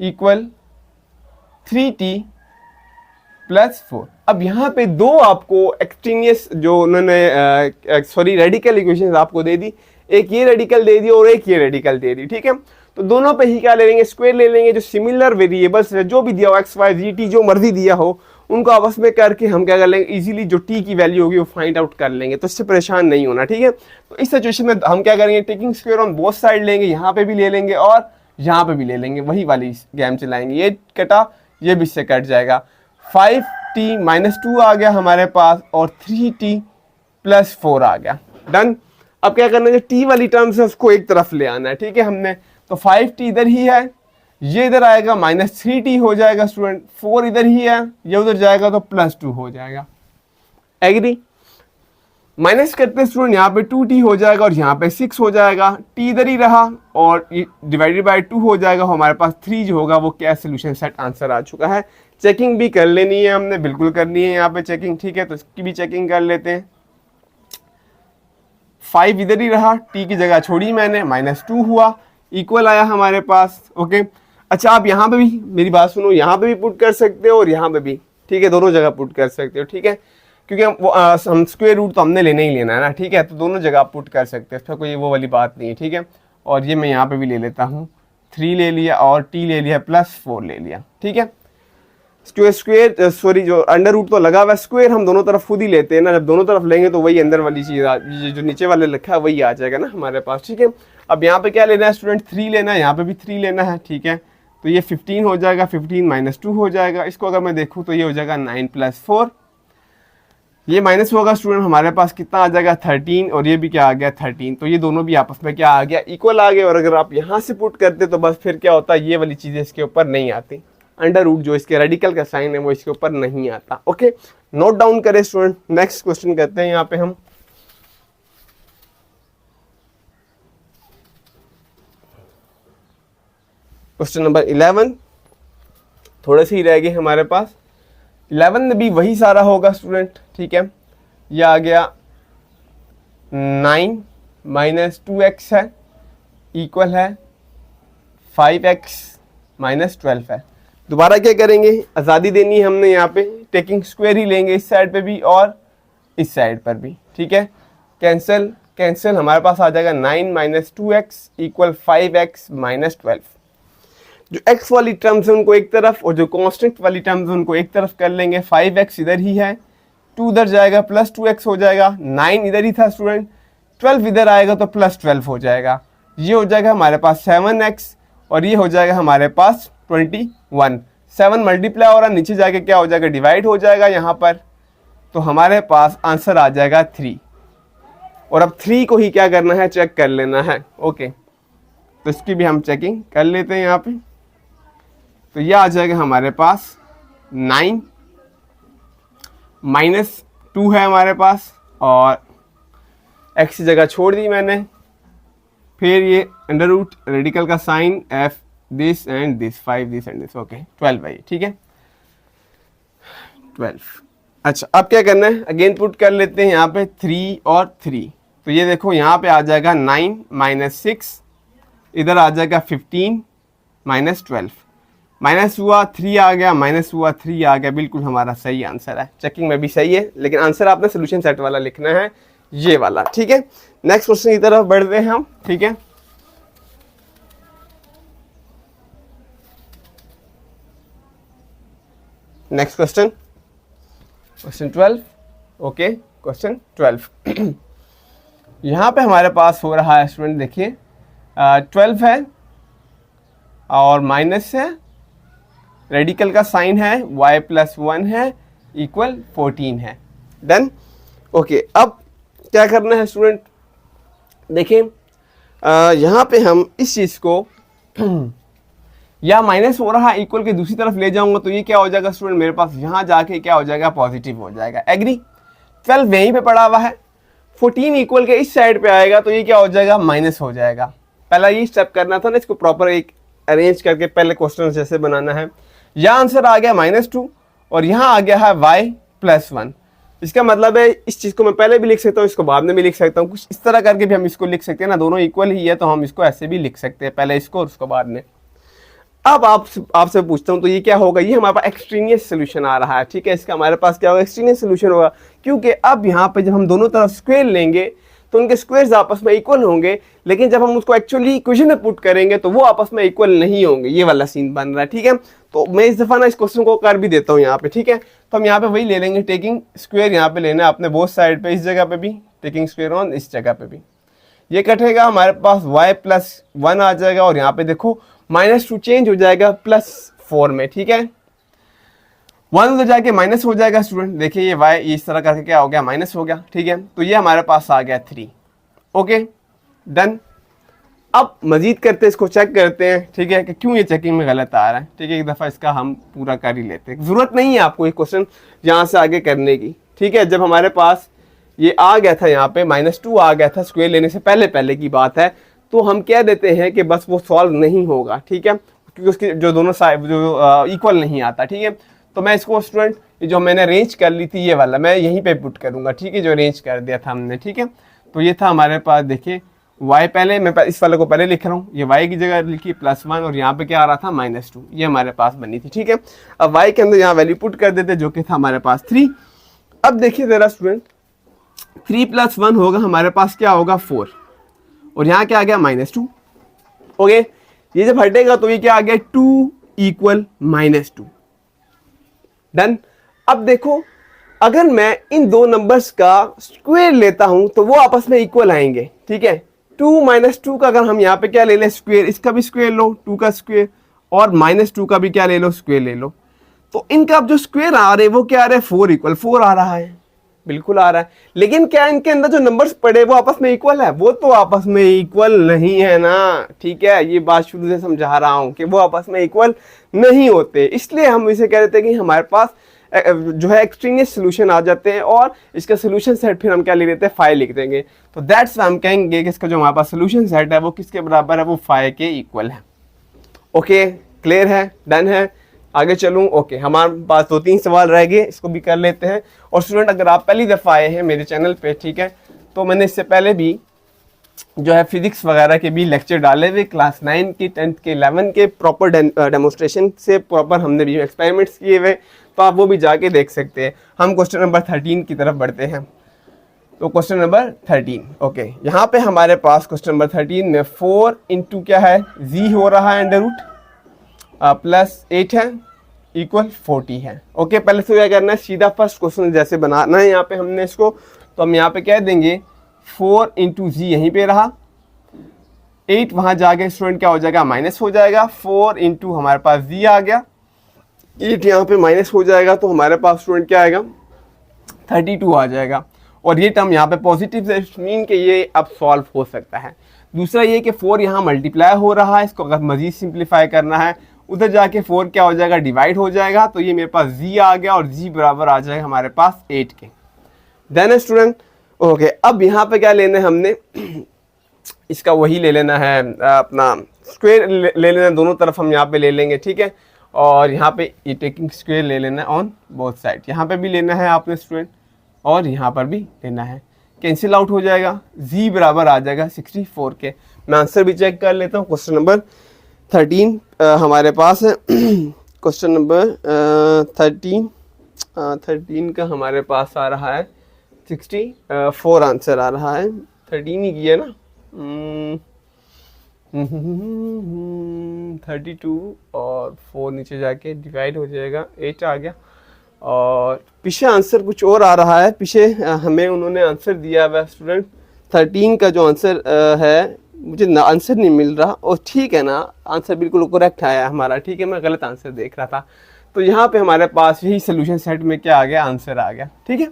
= 3t + 4। अब यहाँ पे दो आपको एक्सट्रीनियस जो उन्होंने रेडिकल इक्वेशन आपको दे दी, एक ये रेडिकल दे दी और एक ये रेडिकल दे दी, ठीक है। तो दोनों पे ही क्या ले लेंगे, स्क्वायर ले लेंगे। जो सिमिलर वेरिएबल्स है, जो भी दिया हो, x y z t जो मर्जी दिया हो, उनको आपस में करके हम क्या कर लेंगे, इजीली जो t की वैल्यू होगी वो फाइंड आउट कर लेंगे, तो इससे परेशान नहीं होना, ठीक है। तो इस सिचुएशन में हम क्या करेंगे, taking square on both side लेंगे, यहाँ पे भी ले लेंगे और यहाँ पे भी ले लेंगे, वही वाली गेम चलाएंगे। ये कटा, ये भी इससे कट जाएगा, 5t - 2 आ गया हमारे पास, और 3t + 4 आ गया, डन। अब क्या करना है, जो t वाली टर्म्स है उसको एक तरफ ले आना है, ठीक है हमने। तो 5t इधर ही है, ये इधर आएगा, -3t हो जाएगा स्टूडेंट, 4 इधर ही है, ये उधर जाएगा तो +2 हो जाएगा, एग्री। माइनस करते हैं स्टूडेंट, यहाँ पे 2t हो जाएगा और यहाँ पे 6 हो जाएगा, t इधर ही रहा और डिवाइडेड बाय 2 हो जाएगा, हमारे पास 3 जो होगा वो क्या, सोल्यूशन सेट आंसर आ चुका है। चेकिंग भी कर लेनी है हमने, बिल्कुल करनी है यहाँ पे चेकिंग, ठीक है। तो इसकी भी चेकिंग कर लेते हैं। 5 इधर ही रहा, t की जगह छोड़ी मैंने, -2 हुआ, इक्वल आया हमारे पास, ओके। अच्छा, आप यहाँ पे भी मेरी बात सुनो, यहाँ पे भी पुट कर सकते हो और यहाँ पे भी, ठीक है, दोनों जगह पुट कर सकते हो, ठीक है। क्योंकि हम स्क्वायर रूट तो हमने लेना ही लेना है ना, ठीक है। तो दोनों जगह आप पुट कर सकते हो, इसका कोई वो वाली बात नहीं है, ठीक है। और ये मैं यहाँ पे भी ले लेता हूँ, 3 ले लिया और t ले लिया, +4 ले लिया, ठीक है। जो अंडर रूट तो लगा हुआ है, स्क्वायर हम दोनों तरफ खुद ही लेते हैं ना, जब दोनों तरफ लेंगे तो वही अंदर वाली चीज़ जो नीचे वाले लिखा है वही आ जाएगा ना हमारे पास, ठीक है। अब यहाँ पे क्या लेना है स्टूडेंट, 3 लेना है, यहाँ पे भी 3 लेना है, ठीक है। तो ये 15 हो जाएगा, 15 - 2 हो जाएगा। इसको अगर मैं देखूँ तो ये हो जाएगा 9 + 4, ये माइनस होगा स्टूडेंट, हमारे पास कितना आ जाएगा 13, और ये भी क्या आ गया 13। तो ये दोनों भी आपस में क्या आ गया, इक्वल आ गए। और अगर आप यहाँ से पुट करते तो बस फिर क्या होता है, ये वाली चीज़ें इसके ऊपर नहीं आती, अंडर रूट जो इसके रेडिकल का साइन है वो इसके ऊपर नहीं आता। ओके, नोट डाउन करें स्टूडेंट। नेक्स्ट क्वेश्चन करते हैं यहाँ पे हम। क्वेश्चन नंबर 11 थोड़े से ही रह गए हमारे पास। 11 में भी वही सारा होगा स्टूडेंट, ठीक है। ये आ गया 9 माइनस 2x है, इक्वल है 5x माइनस 12 है। दोबारा क्या करेंगे, आज़ादी देनी है हमने यहाँ पे, टेकिंग स्क्वायर ही लेंगे इस साइड पे भी और इस साइड पर भी, ठीक है। कैंसिल कैंसिल, हमारे पास आ जाएगा 9 minus 2x equal 5x minus 12। जो x वाली टर्म्स है उनको एक तरफ और जो कांस्टेंट वाली टर्म्स है उनको एक तरफ कर लेंगे। 5x इधर ही है, 2 उधर जाएगा, प्लस 2x हो जाएगा। 9 इधर ही था स्टूडेंट, 12 इधर आएगा तो प्लस 12 हो जाएगा। ये हो जाएगा हमारे पास 7x और ये हो जाएगा हमारे पास 21। 7 मल्टीप्लाई हो रहा है, नीचे जाके क्या हो जाएगा, डिवाइड हो जाएगा यहाँ पर, तो हमारे पास आंसर आ जाएगा 3। और अब 3 को ही क्या करना है, चेक कर लेना है। ओके, तो इसकी भी हम चेकिंग कर लेते हैं यहाँ पे। तो यह आ जाएगा हमारे पास 9 माइनस 2 है हमारे पास, और x की जगह छोड़ दी मैंने। फिर ये अंडर रूट रेडिकल का sign f this and this, 5 this and this. Okay, 12 है, ठीक है, 12। अच्छा, अब क्या करना है, अगेन पुट कर लेते हैं यहाँ पे 3 और 3। तो ये देखो यहाँ पे आ जाएगा 9 माइनस 6, इधर आ जाएगा 15 माइनस 12। माइनस हुआ 3 आ गया, माइनस हुआ 3 आ गया, बिल्कुल हमारा सही आंसर है। चेकिंग में भी सही है, लेकिन आंसर आपने सोल्यूशन सेट वाला लिखना है, ये वाला, ठीक है। नेक्स्ट क्वेश्चन की तरफ बढ़ते हैं हम, ठीक है। Next question, question 12। Okay, question 12 यहाँ पे हमारे पास हो रहा है स्टूडेंट, देखिए 12 है और माइनस है, रेडिकल का साइन है, y प्लस 1 है, इक्वल 14 है। डन। ओके, अब क्या करना है स्टूडेंट, देखिए यहाँ पे हम इस चीज़ को या माइनस हो रहा है इक्वल के दूसरी तरफ ले जाऊंगा तो ये क्या हो जाएगा स्टूडेंट, मेरे पास यहाँ जाके क्या हो जाएगा, पॉजिटिव हो जाएगा। एग्री। 12 यहीं पे पड़ा हुआ है, 14 इक्वल के इस साइड पे आएगा तो ये क्या हो जाएगा, माइनस हो जाएगा। पहला ये स्टेप करना था ना, इसको प्रॉपर एक अरेंज करके पहले क्वेश्चन जैसे बनाना है। यहाँ आंसर आ गया -2 और यहाँ आ गया है y प्लस 1। इसका मतलब है इस चीज़ को मैं पहले भी लिख सकता हूँ, इसको बाद में भी लिख सकता हूँ, कुछ इस तरह करके भी हम इसको लिख सकते हैं ना, दोनों इक्वल ही है तो हम इसको ऐसे भी लिख सकते हैं, पहले इसको और उसको बाद में। अब आपसे पूछता हूँ तो ये क्या होगा, ये हमारे पास एक्सट्रीनियस सोल्यूशन आ रहा है, ठीक है। इसका हमारे पास क्या होगा, एक्सट्रीनियस सोल्यूशन होगा, क्योंकि अब यहाँ पे जब हम दोनों तरफ स्क्वायर लेंगे तो उनके स्क्वायर्स आपस में इक्वल होंगे, लेकिन जब हम उसको एक्चुअली इक्वेशन में पुट करेंगे तो वो आपस में इक्वल नहीं होंगे। ये वाला सीन बन रहा है, ठीक है। तो मैं इस दफ़ा ना इस क्वेश्चन को कर भी देता हूँ यहाँ पे, ठीक है। तो हम यहाँ पे वही ले लेंगे, टेकिंग स्क्वायर यहाँ पे लेना है अपने बोथ साइड पे, इस जगह पे भी टेकिंग स्क्वायर ऑन, इस जगह पे भी। ये कटेगा, हमारे पास y प्लस 1 आ जाएगा और यहाँ पे देखो -2 चेंज हो जाएगा +4 में, ठीक है। 1 उधर जाके माइनस हो जाएगा स्टूडेंट, देखिए ये y इस तरह करके क्या हो गया, माइनस हो गया, ठीक है। तो ये हमारे पास आ गया 3। Okay, done. अब मजीद करते इसको चेक करते हैं, ठीक है, कि क्यों ये चेकिंग में गलत आ रहा है, ठीक है। एक दफ़ा इसका हम पूरा कर ही लेते हैं, ज़रूरत नहीं है आपको ये क्वेश्चन यहाँ से आगे करने की, ठीक है। जब हमारे पास ये आ गया था यहाँ पे -2 आ गया था, स्क्वायर लेने से पहले की बात है, तो हम कह देते हैं कि बस वो सॉल्व नहीं होगा, ठीक है, क्योंकि उसकी जो दोनों साइड जो इक्वल नहीं आता, ठीक है। तो मैं इसको स्टूडेंट जो मैंने अरेंज कर ली थी ये वाला मैं यहीं पे पुट करूँगा, ठीक है, जो अरेंज कर दिया था हमने, ठीक है। तो ये था हमारे पास, देखिए y पहले, मैं इस वाले को पहले लिख रहा हूँ, ये y की जगह लिखी +1 और यहाँ पे क्या आ रहा था -2, ये हमारे पास बनी थी, ठीक है। अब y के अंदर यहाँ वैल्यू पुट कर देते जो कि था हमारे पास 3। अब देखिए ज़रा स्टूडेंट, 3 + 1 होगा हमारे पास, क्या होगा 4 और यहाँ क्या आ गया -2। ओके, ये जब हटेगा तो ये क्या आ गया 2 = -2। डन। अब देखो अगर मैं इन दो नंबर्स का स्क्वायर लेता हूं तो वो आपस में इक्वल आएंगे, ठीक है। 2 - 2 का अगर हम यहाँ पे क्या ले लें, स्क्वायर, इसका भी स्क्वायर लो, 2 का स्क्वायर, और -2 का भी क्या ले लो, स्क्वायर ले लो। तो इनका अब जो स्क्वायर आ रहे हैं वो क्या आ रहा है, 4 = 4 आ रहा है, बिल्कुल आ रहा है, लेकिन क्या इनके अंदर जो नंबर्स पड़े वो आपस में इक्वल है? वो तो आपस में इक्वल नहीं है ना, ठीक है, ये बात शुरू से समझा रहा हूं कि वो आपस में इक्वल नहीं होते, इसलिए हम इसे कह देते हैं कि हमारे पास जो है एक्सट्रीनियस सोल्यूशन आ जाते हैं और इसका सोल्यूशन सेट फिर हम क्या लिख देते हैं, 5 लिख देंगे। तो दैट्स हम कहेंगे कि इसका जो हमारे पास सोल्यूशन सेट है वो किसके बराबर है, वो 5 के इक्वल है। ओके, क्लियर है, डन है, आगे चलूं? ओके, हमारे पास 2-3 सवाल रह गए, इसको भी कर लेते हैं। और स्टूडेंट अगर आप पहली दफ़ा आए हैं मेरे चैनल पे, ठीक है, तो मैंने इससे पहले भी जो है फिजिक्स वगैरह के भी लेक्चर डाले हुए, क्लास 9 की, 10th के, 11 के प्रॉपर डेमोस्ट्रेशन से प्रॉपर हमने भी एक्सपेरिमेंट्स किए हुए, तो आप वो भी जाके देख सकते हैं। हम क्वेश्चन नंबर 13 की तरफ बढ़ते हैं। तो क्वेश्चन नंबर 13, ओके, यहाँ पे हमारे पास क्वेश्चन नंबर 13 में 4 इंटू क्या है, जी हो रहा है अंडर रूट प्लस 8 है इक्वल 40 है। ओके, पहले से क्या करना है, सीधा फर्स्ट क्वेश्चन जैसे बनाना है यहाँ पे हमने इसको, तो हम यहाँ पे कह देंगे 4 इंटू जी यहीं पे रहा, 8 वहाँ जाके स्टूडेंट क्या हो जाएगा, माइनस हो जाएगा, 4 इंटू हमारे पास जी आ गया, 8 यहाँ पे माइनस हो जाएगा, तो हमारे पास स्टूडेंट क्या आएगा, 32 आ जाएगा। और ये टर्म यहाँ पे पॉजिटिव है, मीन कि ये अब सॉल्व हो सकता है। दूसरा ये कि 4 यहाँ मल्टीप्लाई हो रहा है, इसको अगर मजीद सिंप्लीफाई करना है उधर जाके 4 क्या हो जाएगा, डिवाइड हो जाएगा, तो ये मेरे पास जी आ गया और जी बराबर आ जाएगा हमारे पास 8 के। देन स्टूडेंट ओके, अब यहाँ पे क्या लेना है हमने, इसका वही ले लेना है, अपना स्क्वायर ले लेना है, दोनों तरफ हम यहाँ पे ले लेंगे, ठीक है, और यहाँ पे ये टेकिंग स्क्वायर ले लेना है ऑन बोथ साइड, यहाँ पे भी लेना है आपने स्टूडेंट और यहाँ पर भी लेना है, कैंसिल आउट हो जाएगा, जी बराबर आ जाएगा 64 के। मैं आंसर भी चेक कर लेता हूँ। क्वेश्चन नंबर 13 हमारे पास है, क्वेश्चन नंबर 13 का हमारे पास आ रहा है 64 आंसर आ रहा है, 13 ही किया ना, 32 और 4 नीचे जाके डिवाइड हो जाएगा, 8 आ गया। और पीछे आंसर कुछ और आ रहा है, पीछे हमें उन्होंने आंसर दिया हुआ है स्टूडेंट 13 का जो आंसर है, मुझे ना आंसर नहीं मिल रहा, और ठीक है ना, आंसर बिल्कुल करेक्ट आया हमारा, ठीक है, मैं गलत आंसर देख रहा था, तो यहाँ पे हमारे पास यही सोल्यूशन सेट में क्या आ गया, आंसर आ गया, ठीक है।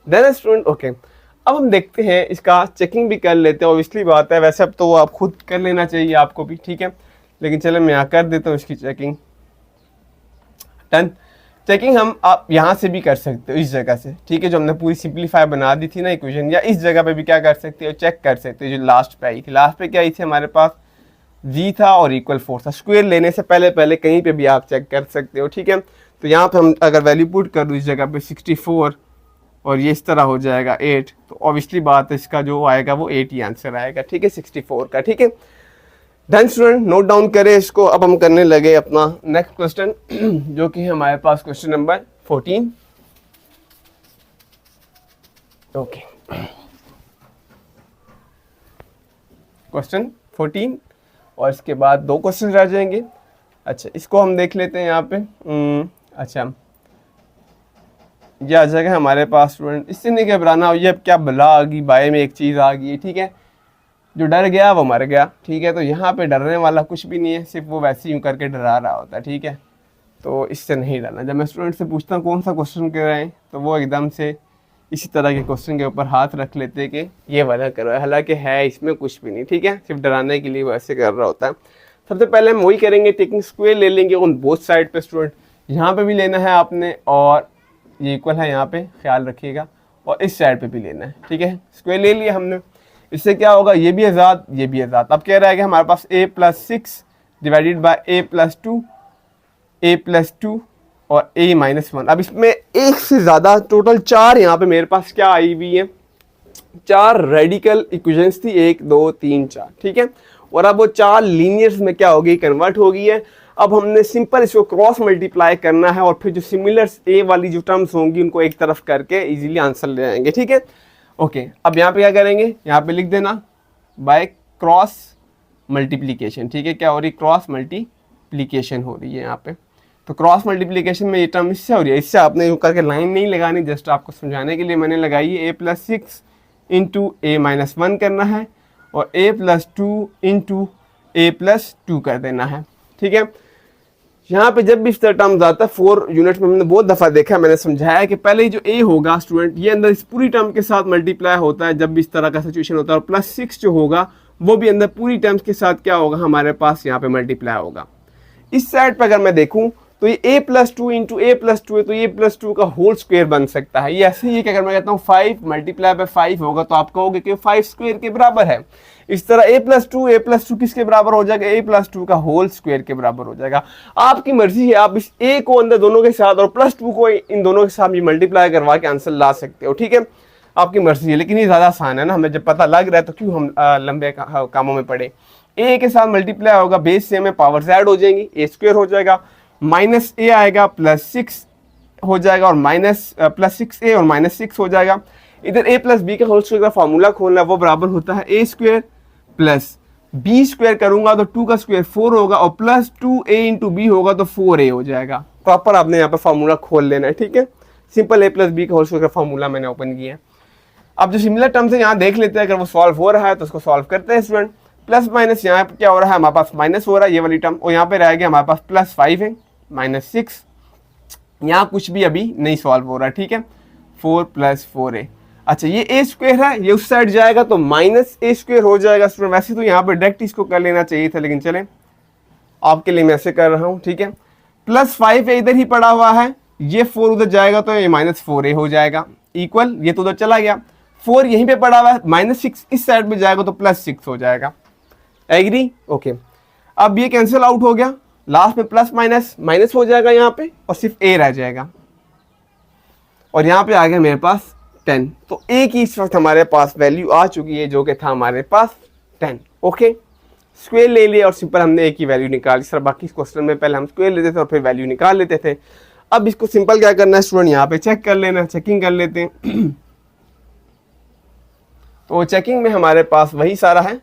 देन स्टूडेंट ओके, अब हम देखते हैं, इसका चेकिंग भी कर लेते हैं, ऑब्वियसली बात है, वैसे अब तो आप खुद कर लेना चाहिए आपको भी, ठीक है, लेकिन चलो मैं यहाँ कर देता हूँ इसकी चेकिंग। डन, चेकिंग हम आप यहाँ से भी कर सकते हो, इस जगह से, ठीक है, जो हमने पूरी सिंप्लीफाई बना दी थी ना इक्वेशन, या इस जगह पे भी क्या कर सकते हो, चेक कर सकते हो, जो लास्ट पे आई थी, लास्ट पे क्या आई थी हमारे पास, जी था और इक्वल 4 था, स्क्वायर लेने से पहले कहीं पे भी आप चेक कर सकते हो, ठीक है। तो यहाँ पे हम अगर वैल्यू पुट कर दूँ इस जगह पे 64 और ये इस तरह हो जाएगा 8, तो ऑब्वियसली बात है इसका जो आएगा वो 8 ही आंसर आएगा, ठीक है, 64 का, ठीक है। डन स्टूडेंट, नोट डाउन करें इसको। अब हम करने लगे अपना नेक्स्ट क्वेश्चन, जो कि हमारे पास क्वेश्चन नंबर 14। ओके, क्वेश्चन 14 और इसके बाद 2 क्वेश्चन रह जाएंगे। अच्छा, इसको हम देख लेते हैं यहाँ पे। अच्छा, ये आ जाएगा हमारे पास स्टूडेंट, इससे नहीं घबराना, ये अब क्या बला आ गई, बाय में एक चीज़ आ गई, ठीक है, जो डर गया वो मर गया, ठीक है, तो यहाँ पे डरने वाला कुछ भी नहीं है, सिर्फ वो वैसे ही करके डरा रहा होता है, ठीक है, तो इससे नहीं डरना। जब मैं स्टूडेंट से पूछता हूँ कौन सा क्वेश्चन कर रहे हैं, तो वो एकदम से इसी तरह के क्वेश्चन के ऊपर हाथ रख लेते हैं कि ये वाला करो, हालांकि है इसमें कुछ भी नहीं, ठीक है, सिर्फ डराने के लिए वैसे कर रहा होता है। सबसे पहले हम वही करेंगे, टेकिंग स्क्वायर ले लेंगे ऑन बोथ साइड पे स्टूडेंट, यहाँ पे भी लेना है आपने और ये इक्वल है यहाँ पे, ख्याल रखिएगा, और इस साइड पे भी लेना है, ठीक है, स्क्वायर ले लिया हमने। इससे क्या होगा, ये भी आज़ाद, ये भी आज़ाद। अब क्या रहेगा हमारे पास a+6 divided by a+2, a+2 और a-1। अब इसमें एक से ज़्यादा, टोटल 4 यहाँ पे मेरे पास क्या आई हुई है, 4 रेडिकल इक्वेशंस थी, 1 2 3 4, ठीक है, और अब वो 4 लीनियर्स में क्या होगी, कन्वर्ट हो गई है। अब हमने सिंपल इसको क्रॉस मल्टीप्लाई करना है और फिर जो सिमिलर्स ए वाली जो टर्म्स होंगी उनको एक तरफ करके इजीली आंसर ले आएंगे, ठीक है। ओके, अब यहाँ पे क्या करेंगे, यहाँ पे लिख देना बाय क्रॉस मल्टीप्लिकेशन, ठीक है, क्या हो रही, क्रॉस मल्टीप्लिकेशन हो रही है यहाँ पे। तो क्रॉस मल्टीप्लिकेशन में ये टर्म इससे हो रही है, इससे आपने यूँ करके लाइन नहीं लगानी, जस्ट आपको समझाने के लिए मैंने लगाई है। a+6 इंटू a-1 करना है और a+2 इंटू a+2 कर देना है, ठीक है। यहाँ पे जब भी इस तरह टर्म्स आता है 4 यूनिट में हमने बहुत दफा देखा है, मैंने समझाया कि पहले जो a होगा स्टूडेंट ये अंदर इस पूरी टर्म के साथ मल्टीप्लाई होता है जब भी इस तरह का सिचुएशन होता है, और +6 जो होगा वो भी अंदर पूरी टर्म्स के साथ क्या होगा हमारे पास यहाँ पे मल्टीप्लाई होगा। इस साइड पर अगर मैं देखूं तो ये a+2 इंटू a+2 है, तो ये +2 का होल स्क्वायर बन सकता है। ये ऐसे ही है कि अगर मैं कहता हूँ 5 मल्टीप्लाई बाय 5 होगा तो आप कहोगे कि 5 स्क्वायर के बराबर है। इस तरह a+2 किसके बराबर हो जाएगा, a+2 का होल स्क्वायर के बराबर हो जाएगा। आपकी मर्जी है, आप इस a को अंदर दोनों के साथ और +2 को इन दोनों के साथ भी मल्टीप्लाई करवा के आंसर ला सकते हो, ठीक है, आपकी मर्जी है, लेकिन ये ज़्यादा आसान है ना, हमें जब पता लग रहा है तो क्यों हम लंबे कामों में पढ़े। a के साथ मल्टीप्लाई होगा, बेस सेम है, पावर्स ऐड हो जाएंगी, a² हो जाएगा, -a आएगा, +6 हो जाएगा और +6a और -6 हो जाएगा। इधर a+b का होल स्क्वायर का फॉर्मूला खोलना है, वो बराबर होता है a² प्लस b² करूंगा तो 2 का स्क्वायर 4 होगा और +2a इंटू b होगा तो 4a हो जाएगा। प्रॉपर आपने यहाँ पे फॉर्मूला खोल लेना है, ठीक है, सिंपल a+b का होल स्क्वायर का फॉर्मूला मैंने ओपन किया है। अब जो सिमिलर टर्म्स है यहाँ देख लेते हैं, अगर वो सॉल्व हो रहा है तो उसको सॉल्व करते हैं स्टूडेंट। प्लस माइनस यहाँ पे क्या हो रहा है, हमारे पास माइनस हो रहा है ये वाली टर्म, और यहाँ पे रहेगा हमारे पास +5 है, -6, यहाँ कुछ भी अभी नहीं सॉल्व हो रहा है, ठीक है, 4 + 4a। अच्छा ये a² है, ये उस साइड जाएगा तो -a² हो जाएगा स्टूडेंट। वैसे तो यहाँ पे डायरेक्ट इसको कर लेना चाहिए था, लेकिन चले आपके लिए मैं ऐसे कर रहा हूँ, ठीक है। +5 इधर ही पड़ा हुआ है, ये 4 उधर जाएगा तो ये -4a हो जाएगा, इक्वल ये तो उधर चला गया, 4 यहीं पे पड़ा हुआ है, -6 इस साइड में जाएगा तो +6 हो जाएगा, एग्री, ओके। अब ये कैंसिल आउट हो गया, लास्ट में प्लस माइनस हो जाएगा यहाँ पे और सिर्फ a रह जाएगा, और यहाँ पे आ गया मेरे पास 10, तो a की इस वक्त हमारे पास वैल्यू आ चुकी है जो कि था हमारे पास 10, ओके। स्क्वायर ले लिया और सिंपल हमने a की वैल्यू निकाली। सर बाकी क्वेश्चन में पहले हम स्क्वायर लेते थे और फिर वैल्यू निकाल लेते थे। अब इसको सिंपल क्या करना है स्टूडेंट, यहाँ पे चेक कर लेना, चेकिंग कर लेते हैं। तो चेकिंग में हमारे पास वही सारा है,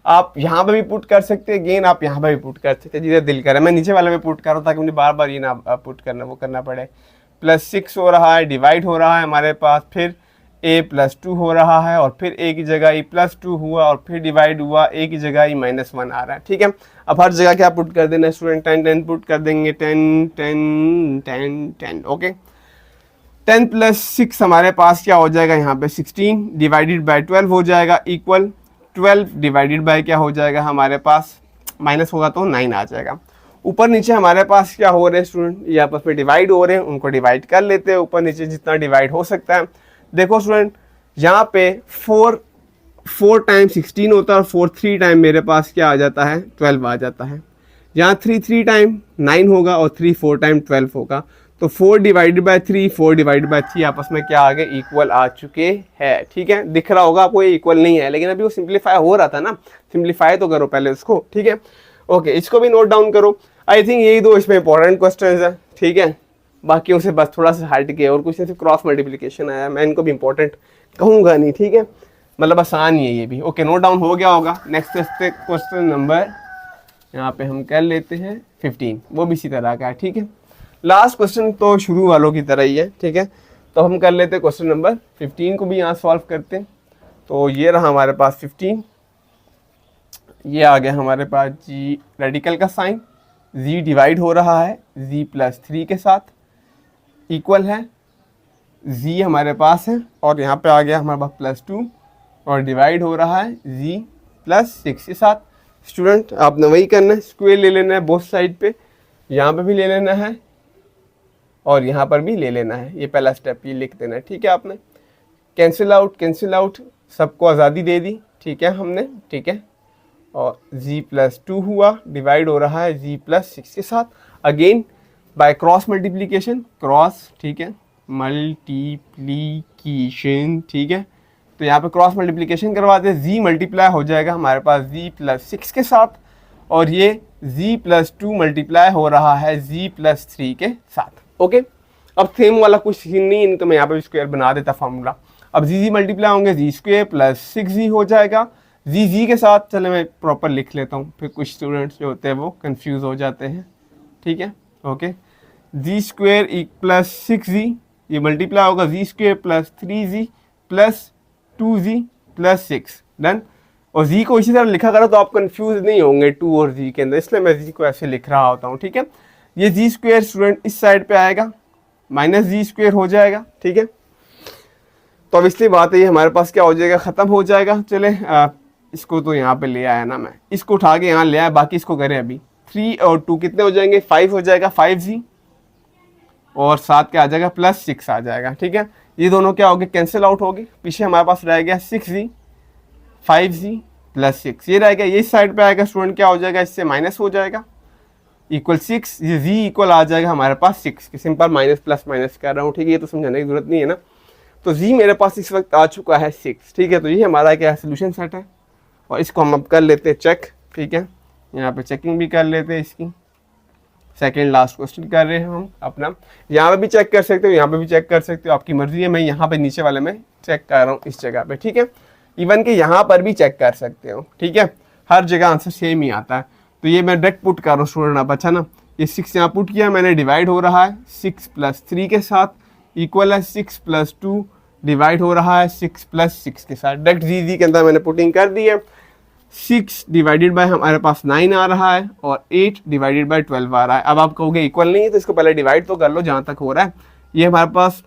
आप यहाँ पे भी पुट कर सकते हैं, गेन आप यहाँ पे भी पुट कर सकते हैं, जिधर दिल करे। मैं नीचे वाले में पुट कर रहा हूँ ताकि मुझे बार बार ये ना पुट करना वो करना पड़े। +6 हो रहा है, डिवाइड हो रहा है हमारे पास, फिर a+2 हो रहा है और फिर a की जगह e+2 हुआ और फिर डिवाइड हुआ, a की जगह e-1 आ रहा है, ठीक है। अब हर जगह क्या पुट कर देना स्टूडेंट, 10 पुट कर देंगे, 10 ओके। 10 + 6 हमारे पास क्या हो जाएगा यहाँ पे 16 डिवाइडेड बाय 12 हो जाएगा, इक्वल 12 डिवाइडेड बाय क्या हो जाएगा हमारे पास, माइनस होगा तो 9 आ जाएगा। ऊपर नीचे हमारे पास क्या हो रहे हैं स्टूडेंट, ये आपस में डिवाइड हो रहे हैं, उनको डिवाइड कर लेते हैं ऊपर नीचे जितना डिवाइड हो सकता है। देखो स्टूडेंट यहाँ पे 4 टाइम 16 होता है और 4 3 टाइम मेरे पास क्या आ जाता है 12 आ जाता है। यहाँ 3 टाइम 9 होगा और 4 टाइम 12 होगा, तो 4 डिवाइडेड बाय 3 4 डिवाइडेड बाय 3 आपस में क्या आ गए, इक्वल आ चुके हैं, ठीक है। दिख रहा होगा आपको ये इक्वल नहीं है, लेकिन अभी वो सिंप्लीफाई हो रहा था ना, सिंप्लीफाई तो करो पहले उसको, ठीक है, ओके। इसको भी नोट डाउन करो। आई थिंक यही दो इसमें इंपॉर्टेंट क्वेश्चन है, ठीक है, बाकियों से बस थोड़ा सा हट के और कुछ ऐसे क्रॉस मल्टीप्लिकेशन आया, मैं इनको भी इंपॉर्टेंट कहूँगा नहीं, ठीक है, मतलब आसान ही है ये भी, ओके। नोट डाउन हो गया होगा। नेक्स्ट क्वेश्चन नंबर यहाँ पे हम कर लेते हैं 15, वो भी इसी तरह का है, ठीक है। लास्ट क्वेश्चन तो शुरू वालों की तरह ही है, ठीक है, तो हम कर लेते हैं क्वेश्चन नंबर 15 को भी यहाँ सॉल्व करते हैं। तो ये रहा हमारे पास 15, ये आ गया हमारे पास जी रेडिकल का साइन, z डिवाइड हो रहा है z + 3 के साथ, इक्वल है z हमारे पास है और यहाँ पे आ गया हमारे पास +2 और डिवाइड हो रहा है z + 6 के साथ। स्टूडेंट आपने वही करना है, स्क्वायर ले लेना है बोथ साइड पे, यहाँ पे भी ले लेना है और यहाँ पर भी ले लेना है, ये पहला स्टेप ये लिख देना है, ठीक है। आपने कैंसिल आउट सबको आज़ादी दे दी, ठीक है हमने, ठीक है, और z + 2 हुआ, डिवाइड हो रहा है z + 6 के साथ, again by cross multiplication, cross, ठीक है, मल्टीप्लिकेशन, ठीक है, तो यहाँ पे क्रॉस मल्टीप्लिकेशन करवाते हैं, z मल्टीप्लाई हो जाएगा हमारे पास z + 6 के साथ और ये z + 2 मल्टीप्लाई हो रहा है z + 3 के साथ, ओके। अब सेम वाला कुछ सीन नहीं, तो मैं यहाँ पे स्क्वायर बना देता फार्मूला। अब z मल्टीप्लाई होंगे z² + 6z हो जाएगा, z के साथ, चले मैं प्रॉपर लिख लेता हूँ, फिर कुछ स्टूडेंट्स जो होते हैं वो कंफ्यूज हो जाते हैं, ठीक है, ओके। z² + 6z, ये मल्टीप्लाई होगा z² + 3z + 2z + 6, डन। और z को इसी तरह लिखा करो तो आप कंफ्यूज नहीं होंगे 2 और z के अंदर, इसलिए मैं z को ऐसे लिख रहा होता हूँ, ठीक है। ये जी स्क्वेयर स्टूडेंट इस साइड पे आएगा, माइनस जी स्क्वेयर हो जाएगा, ठीक है। तो अब इसलिए बात है ये हमारे पास क्या हो जाएगा, ख़त्म हो जाएगा। चले इसको तो यहाँ पे ले आया ना, मैं इसको उठा के यहाँ ले आया, बाकी इसको करें अभी। 3 और 2 कितने हो जाएंगे, 5 हो जाएगा, 5g और 7 क्या आ जाएगा, प्लस 6 आ जाएगा, ठीक है। ये दोनों क्या हो गए, कैंसिल आउट हो गए। पीछे हमारे पास रह गया 6g 5g प्लस 6, ये रह गया। ये साइड पे आएगा स्टूडेंट, क्या हो जाएगा, इससे माइनस हो जाएगा, इक्वल 6। ये z इक्वल आ जाएगा हमारे पास 6 के, सिंपल माइनस प्लस माइनस कर रहा हूँ, ठीक है। ये तो समझाने की जरूरत नहीं है ना। तो z मेरे पास इस वक्त आ चुका है 6, ठीक है। तो ये हमारा क्या है, सोल्यूशन सेट है। और इसको हम अब कर लेते हैं चेक, ठीक है। यहाँ पे चेकिंग भी कर लेते हैं इसकी। सेकंड लास्ट क्वेश्चन कर रहे हैं हम अपना। यहाँ पे भी चेक कर सकते हो, यहाँ पे भी चेक कर सकते हो, आपकी मर्जी है। मैं यहाँ पे नीचे वाले में चेक कर रहा हूँ इस जगह पे, ठीक है। इवन कि यहाँ पर भी चेक कर सकते हो, ठीक है। हर जगह आंसर सेम ही आता है। तो ये मैं डायरेक्ट पुट कर रहा हूँ स्टूडेंट, आप अच्छा ना। ये 6 यहाँ पुट किया मैंने, डिवाइड हो रहा है 6 + 3 के साथ, इक्वल है 6 + 2 डिवाइड हो रहा है 6 + 6 के साथ। डायरेक्ट जी के अंदर मैंने पुटिंग कर दी है। 6 डिवाइडेड बाय हमारे पास 9 आ रहा है और 8 डिवाइडेड बाय 12 आ रहा है। अब आप कहोगे इक्वल नहीं है, तो इसको पहले डिवाइड तो कर लो जहाँ तक हो रहा है। ये हमारे पास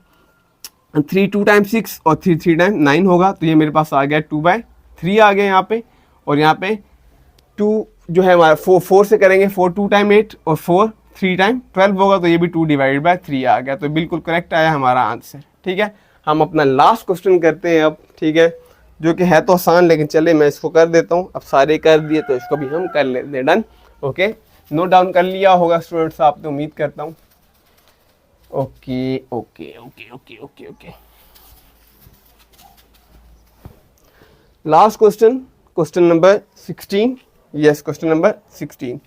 3 2 टाइम 6 और 3 3 टाइम 9 होगा, तो ये मेरे पास आ गया 2/3 आ गया यहाँ पे। और यहाँ पे 2 जो है हमारा 4 से करेंगे, 4 2 टाइम 8 और 4 3 टाइम 12 होगा, तो ये भी 2 डिवाइडेड बाय 3 आ गया। तो बिल्कुल करेक्ट आया हमारा आंसर, ठीक है। हम अपना लास्ट क्वेश्चन करते हैं अब, ठीक है, जो कि है तो आसान, लेकिन चले मैं इसको कर देता हूँ। अब सारे कर दिए तो इसको भी हम कर लेते हैं, डन। ओके, नोट डाउन कर लिया होगा स्टूडेंट्स, आप तो उम्मीद करता हूँ। Okay okay okay okay okay okay, last question, question number 16। Yes, question number 16।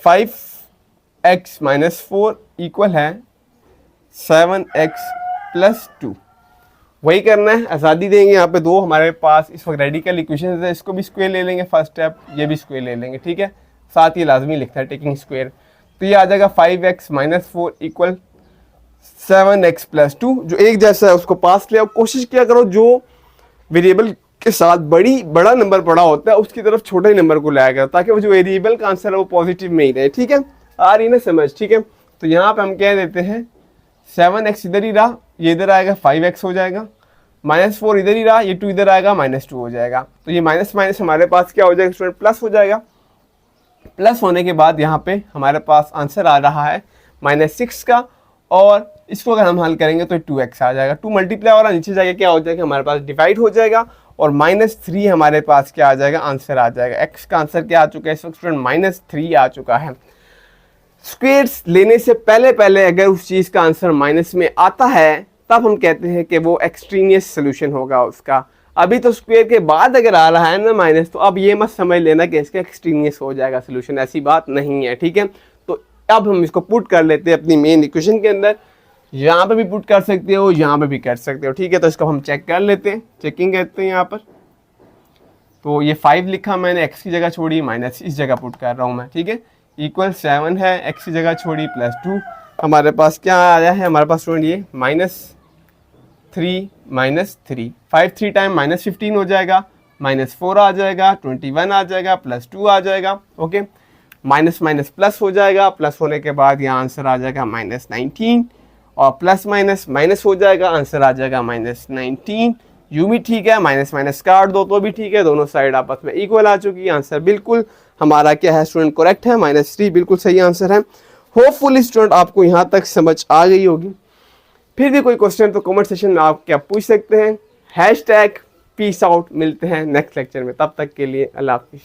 5x - 4 equal है 7x + 2। वही करना है, आज़ादी देंगे। यहाँ पे दो हमारे पास इस वक्त रेडिकल इक्वेशन है, इसको भी स्क्वायर ले लेंगे फर्स्ट स्टेप, ये भी स्क्वायर ले लेंगे, ठीक है। साथ ही लाजमी लिखता है टेकिंग स्क्वायर। तो ये आ जाएगा 5x - 4 इक्वल 7x + 2। जो एक जैसा है उसको पास ले आओ। कोशिश किया करो जो वेरिएबल के साथ बड़ा नंबर पड़ा होता है उसकी तरफ छोटे ही नंबर को लाया करो, ताकि वो जो वेरिएबल का आंसर है वो पॉजिटिव में ही रहे, ठीक है। आ रही ना समझ, ठीक है। तो यहाँ पे हम कह देते हैं 7x इधर ही रहा, ये इधर आएगा 5x हो जाएगा, -4 इधर ही रहा, ये 2 इधर आएगा, -2 हो जाएगा। तो ये माइनस माइनस हमारे पास क्या हो जाएगा स्टूडेंट, प्लस हो जाएगा। प्लस होने के बाद यहाँ पे हमारे पास आंसर आ रहा है -6 का, और इसको अगर हम हल करेंगे तो 2x आ जाएगा। 2 मल्टीप्लाई और नीचे जाएगा क्या हो जाएगा, हमारे पास डिवाइड हो जाएगा, और -3 हमारे पास क्या आ जाएगा, आंसर आ जाएगा। x का आंसर क्या आ चुका है इस वक्त स्टूडेंट, -3 आ चुका है। स्क्वेयर्स लेने से पहले अगर उस चीज़ का आंसर माइनस में आता है तब हम कहते हैं कि वो एक्सट्रीनियस सोल्यूशन होगा उसका। अभी तो स्क्वेयर के बाद अगर आ रहा है ना माइनस, तो अब ये मत समझ लेना कि इसका एक्सट्रीनियस हो जाएगा सोल्यूशन, ऐसी बात नहीं है, ठीक है। तो अब हम इसको पुट कर लेते हैं अपनी मेन इक्वेशन के अंदर। यहाँ पे भी पुट कर सकते हो, यहाँ पे भी कर सकते हो, ठीक है। तो इसको हम चेक कर लेते हैं, चेकिंग करते हैं यहाँ पर। तो ये 5 लिखा मैंने, x की जगह छोड़ी, माइनस इस जगह पुट कर रहा हूँ मैं, ठीक है। इक्वल 7 है, x की जगह छोड़ी, +2 हमारे पास क्या आया है, हमारे पास स्टूडेंट ये -3 -3 5 3 टाइम -15 हो जाएगा, -4 आ जाएगा, 21 आ जाएगा, +2 आ जाएगा, ओके। माइनस माइनस प्लस हो जाएगा, प्लस होने के बाद यहाँ आंसर आ जाएगा -19, और प्लस माइनस माइनस हो जाएगा, आंसर आ जाएगा -19। यूं भी ठीक है, माइनस माइनस काट दो तो भी ठीक है, दोनों साइड आपस में इक्वल आ चुकी है। आंसर बिल्कुल हमारा क्या है स्टूडेंट, करेक्ट है, -3 बिल्कुल सही आंसर है। होपफुली स्टूडेंट आपको यहाँ तक समझ आ गई होगी। फिर भी कोई क्वेश्चन तो कमेंट सेक्शन में आप क्या पूछ सकते हैं। #पीस आउट, मिलते हैं नेक्स्ट लेक्चर में, तब तक के लिए अल्लाह हाफिज़।